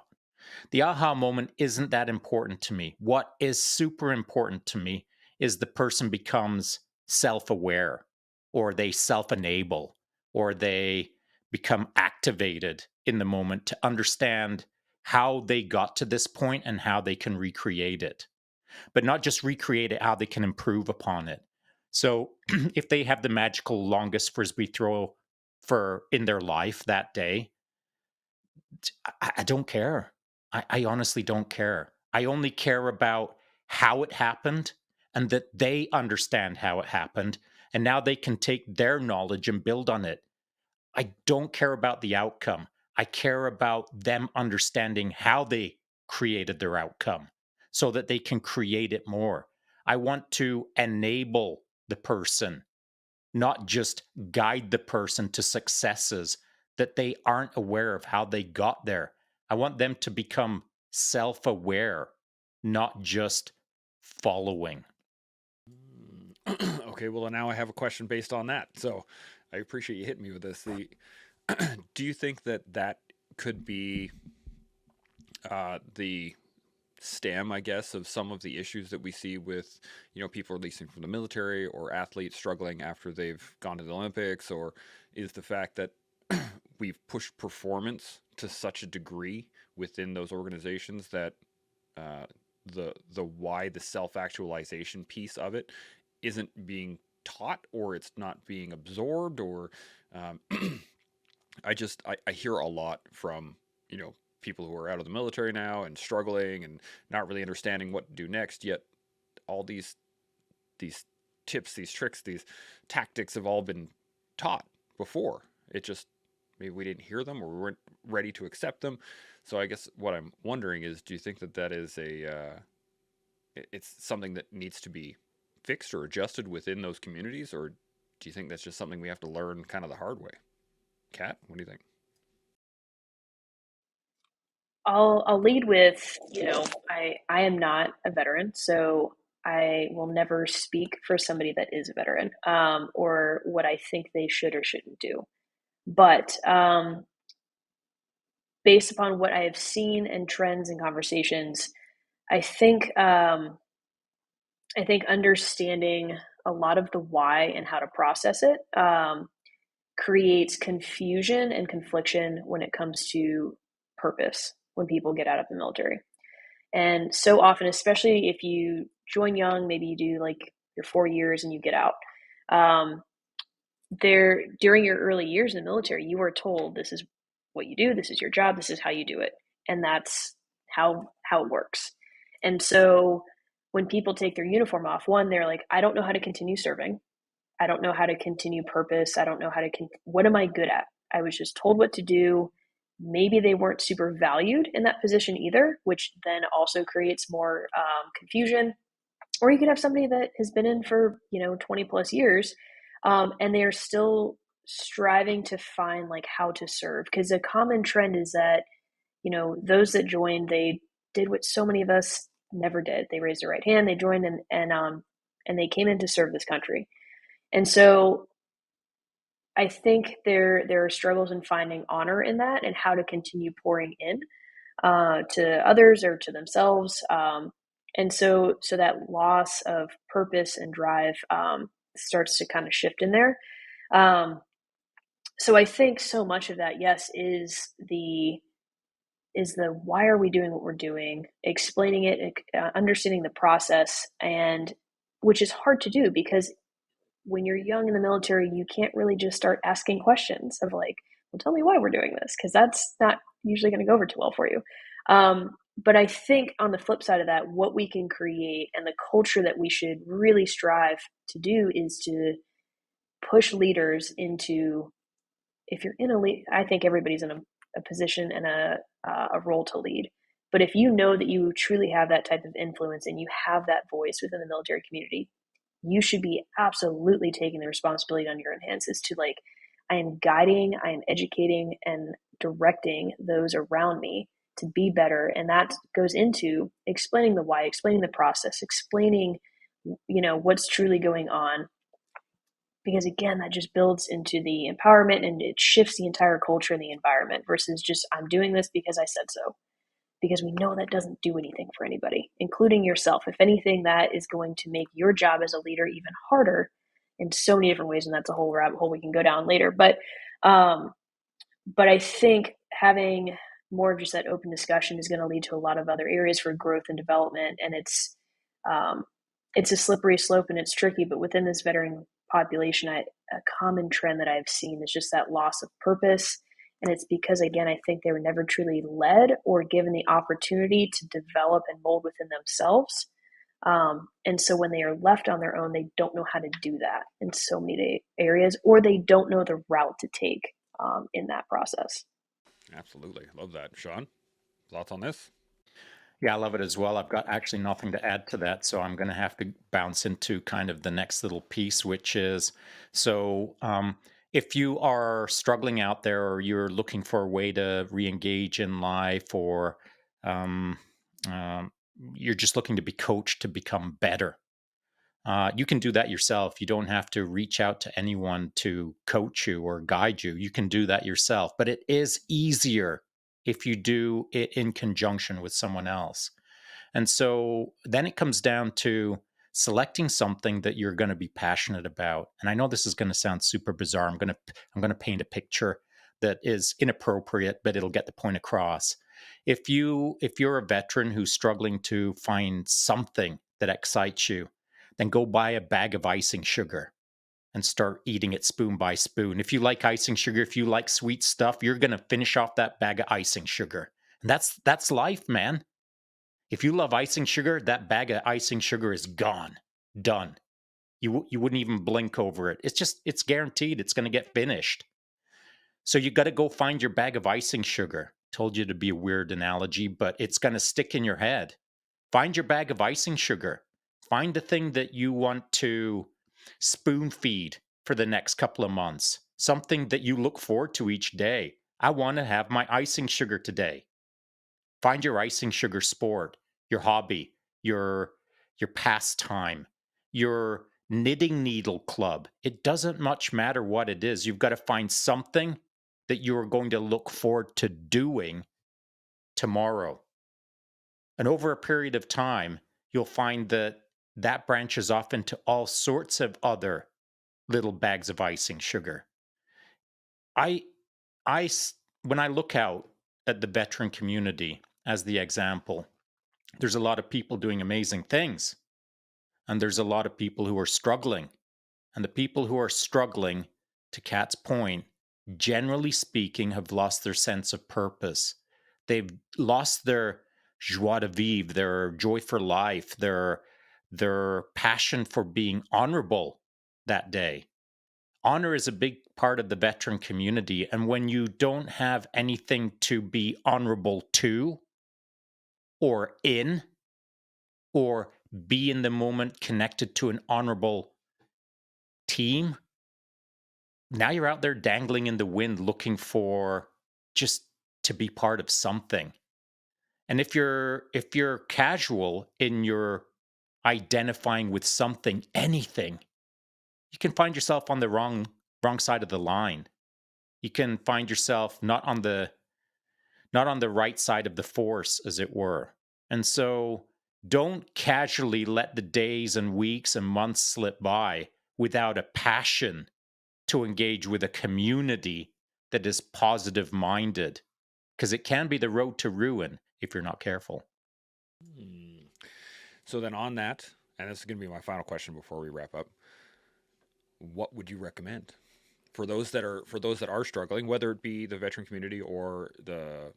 The aha moment isn't that important to me. What is super important to me is the person becomes self aware, or they self enable, or they become activated in the moment to understand how they got to this point and how they can recreate it, but not just recreate it, how they can improve upon it. So if they have the magical longest frisbee throw for in their life that day, I don't care. I honestly don't care. I only care about how it happened and that they understand how it happened. And now they can take their knowledge and build on it. I don't care about the outcome. I care about them understanding how they created their outcome so that they can create it more. I want to enable the person, not just guide the person to successes that they aren't aware of how they got there. I want them to become self aware, not just following. Okay, well now I have a question based on that. So I appreciate you hitting me with this. Do you think that that could be the stem, I guess, of some of the issues that we see with, people releasing from the military or athletes struggling after they've gone to the Olympics, or is the fact that we've pushed performance to such a degree within those organizations that uh, the why, the self actualization piece of it isn't being taught, or it's not being absorbed, or um, I hear a lot from, people who are out of the military now and struggling and not really understanding what to do next. Yet all these tips, these tricks, these tactics have all been taught before. It just, maybe we didn't hear them or we weren't ready to accept them. So I guess what I'm wondering is, do you think that that is it's something that needs to be fixed or adjusted within those communities, or do you think that's just something we have to learn kind of the hard way? Kat, what do you think? I'll lead with, I am not a veteran, so I will never speak for somebody that is a veteran, or what I think they should or shouldn't do. But based upon what I have seen and trends and conversations, I think I think understanding a lot of the why and how to process it creates confusion and confliction when it comes to purpose when people get out of the military. And so often, especially if you join young, maybe you do like your 4 years and you get out. Um, there during your early years in the military, you are told this is what you do, this is your job, this is how you do it, and that's how it works. And so when people take their uniform off, one, they're like, I don't know how to continue serving. I don't know how to continue purpose. I don't know how to what am I good at? I was just told what to do. Maybe they weren't super valued in that position either, which then also creates more confusion. Or you could have somebody that has been in for 20 plus years, and they are still striving to find like how to serve, because a common trend is that those that joined, they did what so many of us never did. They raised their right hand, they joined, and they came in to serve this country. And so I think there are struggles in finding honor in that and how to continue pouring in to others or to themselves. And so that loss of purpose and drive starts to kind of shift in there. Um, so I think so much of that, yes, is the why are we doing what we're doing, explaining it, understanding the process, and which is hard to do because when you're young in the military, you can't really just start asking questions of like, well, tell me why we're doing this, because that's not usually going to go over too well for you. But I think on the flip side of that, what we can create and the culture that we should really strive to do is to push leaders into, if you're in a lead, I think everybody's in a position and a role to lead. But if you know that you truly have that type of influence and you have that voice within the military community, you should be absolutely taking the responsibility on your own hands as to like, I am guiding, I am educating and directing those around me to be better. And that goes into explaining the why, explaining the process, explaining, what's truly going on. Because again, that just builds into the empowerment and it shifts the entire culture and the environment versus just, I'm doing this because I said so, because we know that doesn't do anything for anybody, including yourself. If anything, that is going to make your job as a leader even harder in so many different ways, and that's a whole rabbit hole we can go down later. Um, but I think having more of just that open discussion is going to lead to a lot of other areas for growth and development. And it's a slippery slope and it's tricky. But within this veteran population, a common trend that I've seen is just that loss of purpose. And it's because, again, I think they were never truly led or given the opportunity to develop and mold within themselves. And so when they are left on their own, they don't know how to do that in so many areas, or they don't know the route to take in that process. Absolutely. Love that. Sean, thoughts on this? Yeah, I love it as well. I've got actually nothing to add to that, so I'm going to have to bounce into kind of the next little piece, which is so if you are struggling out there or you're looking for a way to re-engage in life, or um, um, you're just looking to be coached to become better, You can do that yourself. You don't have to reach out to anyone to coach you or guide you. You can do that yourself, but it is easier if you do it in conjunction with someone else. And so then it comes down to selecting something that you're going to be passionate about. And I know this is going to sound super bizarre. I'm going to paint a picture that is inappropriate, but it'll get the point across. If you're a veteran who's struggling to find something that excites you, then go buy a bag of icing sugar and start eating it spoon by spoon. If you like icing sugar, if you like sweet stuff, you're going to finish off that bag of icing sugar. And that's life, man. If you love icing sugar, that bag of icing sugar is gone. Done. You wouldn't even blink over it. It's guaranteed it's going to get finished. So you got to go find your bag of icing sugar. Told you to be a weird analogy, but it's going to stick in your head. Find your bag of icing sugar. Find the thing that you want to spoon feed for the next couple of months. Something that you look forward to each day. I want to have my icing sugar today. Find your icing sugar sport, your hobby, your pastime, your knitting needle club. It doesn't much matter what it is. You've got to find something that you're going to look forward to doing tomorrow. And over a period of time, you'll find that that branches off into all sorts of other little bags of icing sugar. I, when I look out at the veteran community as the example, there's a lot of people doing amazing things, and there's a lot of people who are struggling. And the people who are struggling, to Kat's point, generally speaking, have lost their sense of purpose. They've lost their joie de vivre, their joy for life, their passion for being honorable that day. Honor is a big part of the veteran community. And when you don't have anything to be honorable to or in, or be in the moment connected to an honorable team, now you're out there dangling in the wind looking for just to be part of something. And if you're casual in your identifying with something, anything, you can find yourself on the wrong side of the line. You can find yourself not on the right side of the force, as it were. And so don't casually let the days and weeks and months slip by without a passion to engage with a community that is positive minded, because it can be the road to ruin if you're not careful. Hmm. So then on that, and this is going to be my final question before we wrap up, what would you recommend for those that are struggling, whether it be the veteran community or the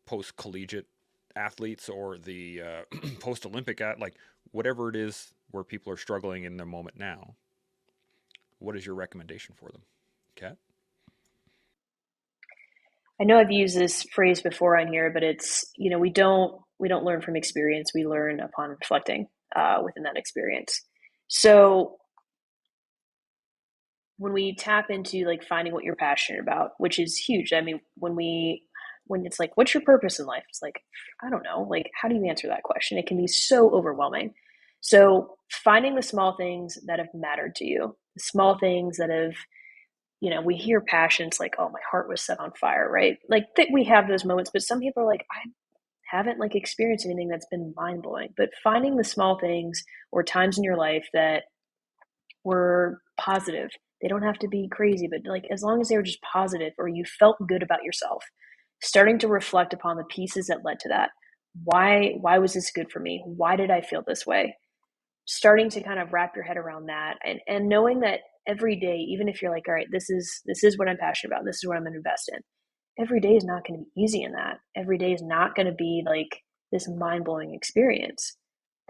post collegiate athletes or the post Olympic like whatever it is where people are struggling in their moment now? What is your recommendation for them, Kat? I know I've used this phrase before on here, but it's, we don't learn from experience. We learn upon reflecting within that experience. So when we tap into like finding what you're passionate about, which is huge. I mean, when it's like, what's your purpose in life? It's like, I don't know. Like, how do you answer that question? It can be so overwhelming. So finding the small things that have mattered to you, the small things that have, we hear passions like, oh, my heart was set on fire, right? Like that we have those moments, but some people are like, I haven't like experienced anything that's been mind blowing. But finding the small things or times in your life that were positive. They don't have to be crazy, but like as long as they were just positive or you felt good about yourself, starting to reflect upon the pieces that led to that. Why was this good for me? Why did I feel this way? Starting to kind of wrap your head around that and knowing that every day, even if you're like, all right, this is what I'm passionate about, this is what I'm gonna invest in. Every day is not going to be easy in that. Every day is not going to be like this mind-blowing experience,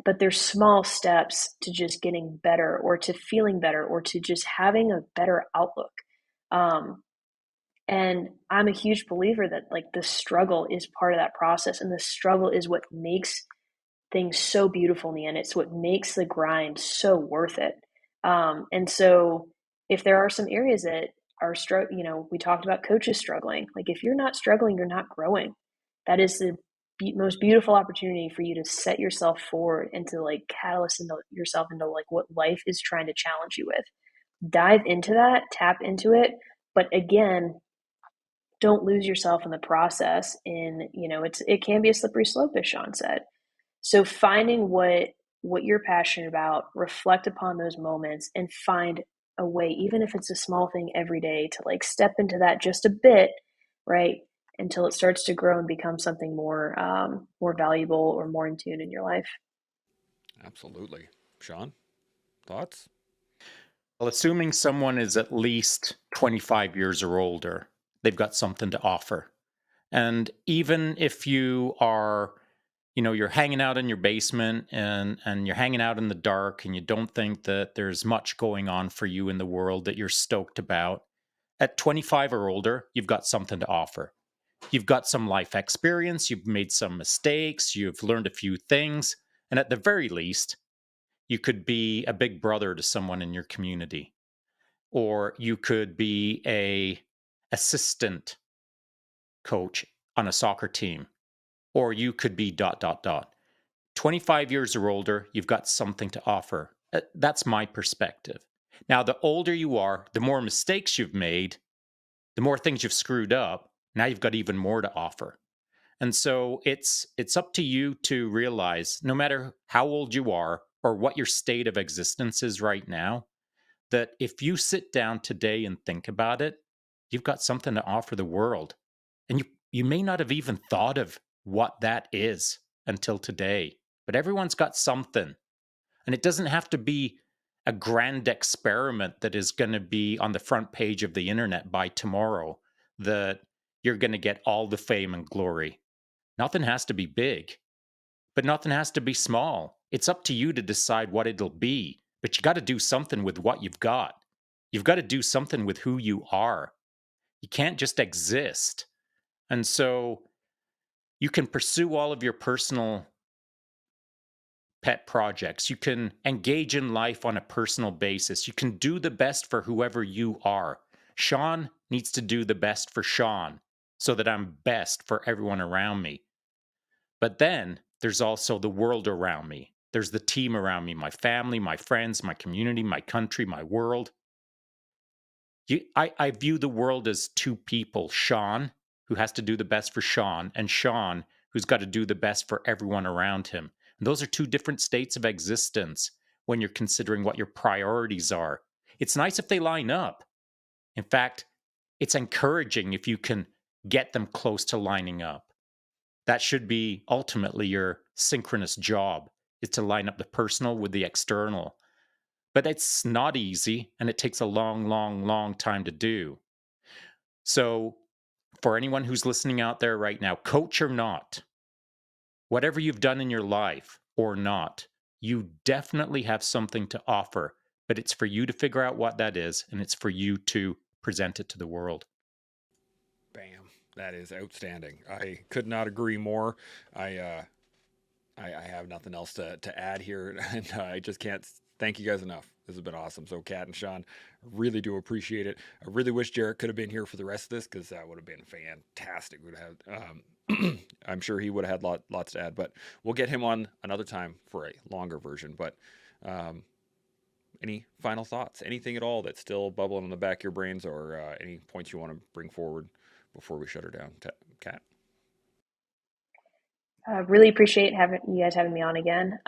but there's small steps to just getting better or to feeling better or to just having a better outlook. Um, and I'm a huge believer that like the struggle is part of that process, and the struggle is what makes things so beautiful in the end. It's what makes the grind so worth it. And so, if there are some areas that are we talked about coaches struggling. Like if you're not struggling, you're not growing. That is the most beautiful opportunity for you to set yourself forward and to like catalyst into yourself into like what life is trying to challenge you with. Dive into that, tap into it, but again, don't lose yourself in the process. It can be a slippery slope, as Sean said. So finding what you're passionate about, reflect upon those moments and find a way, even if it's a small thing every day, to like step into that just a bit, right? Until it starts to grow and become something more valuable or more in tune in your life. Absolutely. Sean, thoughts? Well, assuming someone is at least 25 years or older, they've got something to offer. And even if you are, you're hanging out in your basement and you're hanging out in the dark and you don't think that there's much going on for you in the world that you're stoked about, at 25 or older, you've got something to offer. You've got some life experience, you've made some mistakes, you've learned a few things, and at the very least, you could be a big brother to someone in your community, or you could be a assistant coach on a soccer team, or you could be dot dot dot. 25 years or older, you've got something to offer. That's my perspective. Now, the older you are, the more mistakes you've made, the more things you've screwed up. Now you've got even more to offer. And so it's up to you to realize, no matter how old you are or what your state of existence is right now, that if you sit down today and think about it, you've got something to offer the world. And you may not have even thought of what that is until today, but everyone's got something. And it doesn't have to be a grand experiment that is going to be on the front page of the internet by tomorrow, that you're going to get all the fame and glory. Nothing has to be big, but nothing has to be small. It's up to you to decide what it'll be, but you got to do something with what you've got. You've got to do something with who you are. You can't just exist. And so you can pursue all of your personal pet projects. You can engage in life on a personal basis. You can do the best for whoever you are. Sean needs to do the best for Sean so that I'm best for everyone around me. But then there's also the world around me. There's the team around me, my family, my friends, my community, my country, my world. I view the world as two people: Sean, who has to do the best for Sean, and Sean, who's got to do the best for everyone around him. And those are two different states of existence when you're considering what your priorities are. It's nice if they line up. In fact, it's encouraging if you can get them close to lining up. That should be ultimately your synchronous job, is to line up the personal with the external. But it's not easy, and it takes a long, long, long time to do. So, for anyone who's listening out there right now, coach or not, whatever you've done in your life or not, you definitely have something to offer. But it's for you to figure out what that is, and it's for you to present it to the world. Bam. That is outstanding. I could not agree more. I have nothing else to add here, and I just can't thank you guys enough. This has been awesome. So, Kat and Sean, really do appreciate it. I really wish Jeric could have been here for the rest of this because that would have been fantastic. Would have, I'm sure he would have had lots to add, but we'll get him on another time for a longer version. But any final thoughts? Anything at all that's still bubbling in the back of your brains, or any points you want to bring forward before we shut her down, Kat? Really appreciate having you guys having me on again.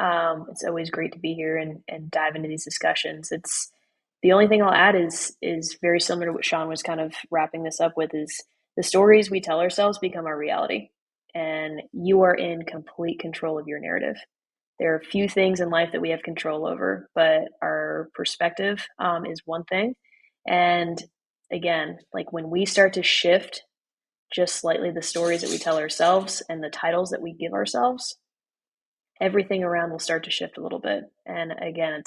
It's always great to be here and dive into these discussions. It's the only thing I'll add is very similar to what Sean was kind of wrapping this up with, is the stories we tell ourselves become our reality, and you are in complete control of your narrative. There are few things in life that we have control over, but our perspective is one thing. And again, like when we start to shift just slightly the stories that we tell ourselves and the titles that we give ourselves, everything around will start to shift a little bit. And again,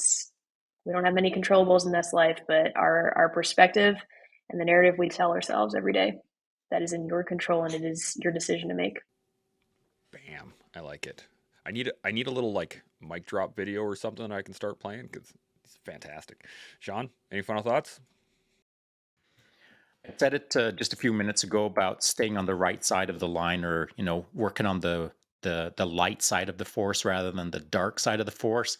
we don't have many controllables in this life, but our perspective and the narrative we tell ourselves every day, that is in your control, and it is your decision to make. Bam. I like it. I need a little like mic drop video or something I can start playing because it's fantastic. Sean, any final thoughts? I said it just a few minutes ago about staying on the right side of the line, or working on the the light side of the Force rather than the dark side of the Force.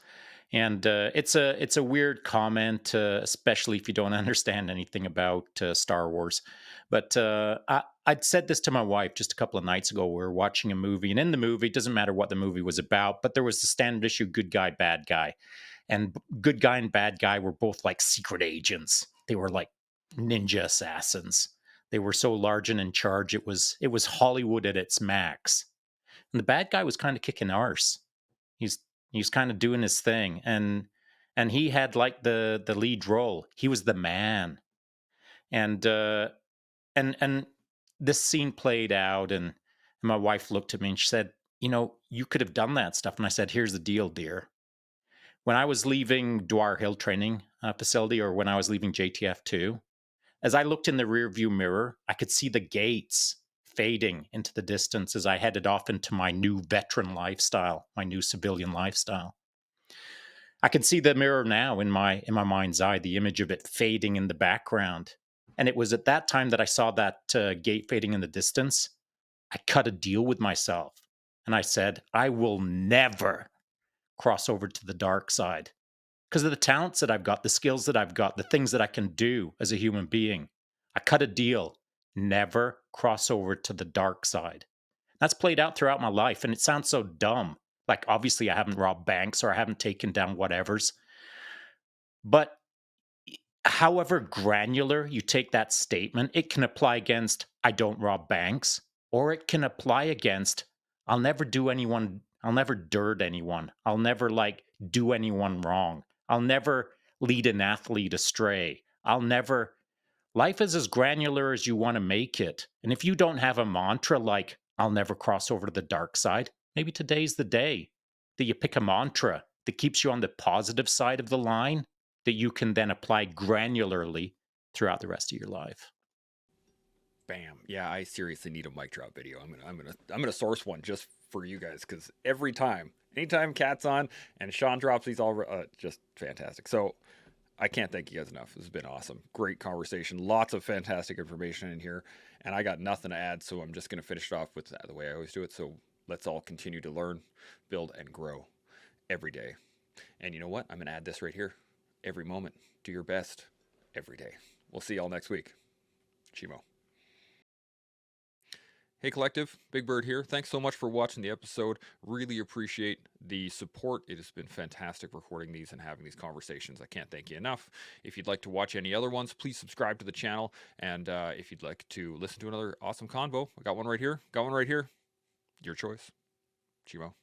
And it's a weird comment, especially if you don't understand anything about Star Wars. But I'd said this to my wife just a couple of nights ago. We were watching a movie, and in the movie, it doesn't matter what the movie was about, but there was the standard issue good guy, bad guy. And good guy and bad guy were both like secret agents. They were like ninja assassins. They were so large and in charge. It was Hollywood at its max. And the bad guy was kind of kicking arse. He's he's kind of doing his thing, and he had like the lead role. He was the man, and and this scene played out, and my wife looked at me and she said, you could have done that stuff. And I said, here's the deal, dear. When I was leaving Dwyer Hill training facility, or when I was leaving JTF2, as I looked in the rearview mirror, I could see the gates fading into the distance as I headed off into my new veteran lifestyle, my new civilian lifestyle. I can see the mirror now in my mind's eye, the image of it fading in the background. And it was at that time that I saw that gate fading in the distance. I cut a deal with myself, and I said, I will never cross over to the dark side because of the talents that I've got, the skills that I've got, the things that I can do as a human being. I cut a deal, never cross over to the dark side. That's played out throughout my life, and it sounds so dumb. Like, obviously, I haven't robbed banks or I haven't taken down whatevers. But however granular you take that statement, it can apply against I don't rob banks, or it can apply against I'll never dirt anyone. I'll never like do anyone wrong. I'll never lead an athlete astray. Life is as granular as you want to make it. And if you don't have a mantra like, I'll never cross over to the dark side, maybe today's the day that you pick a mantra that keeps you on the positive side of the line that you can then apply granularly throughout the rest of your life. Bam. Yeah, I seriously need a mic drop video. I'm gonna source one just for you guys because anytime Cat's on and Sean drops these all just fantastic. So I can't thank you guys enough. This has been awesome. Great conversation. Lots of fantastic information in here. And I got nothing to add, so I'm just going to finish it off with the way I always do it. So let's all continue to learn, build, and grow every day. And you know what? I'm going to add this right here. Every moment, do your best every day. We'll see y'all next week. Chimo. Hey Collective, Big Bird here. Thanks so much for watching the episode. Really appreciate the support. It has been fantastic recording these and having these conversations. I can't thank you enough. If you'd like to watch any other ones, please subscribe to the channel. And if you'd like to listen to another awesome convo, I got one right here. Your choice. Chimo.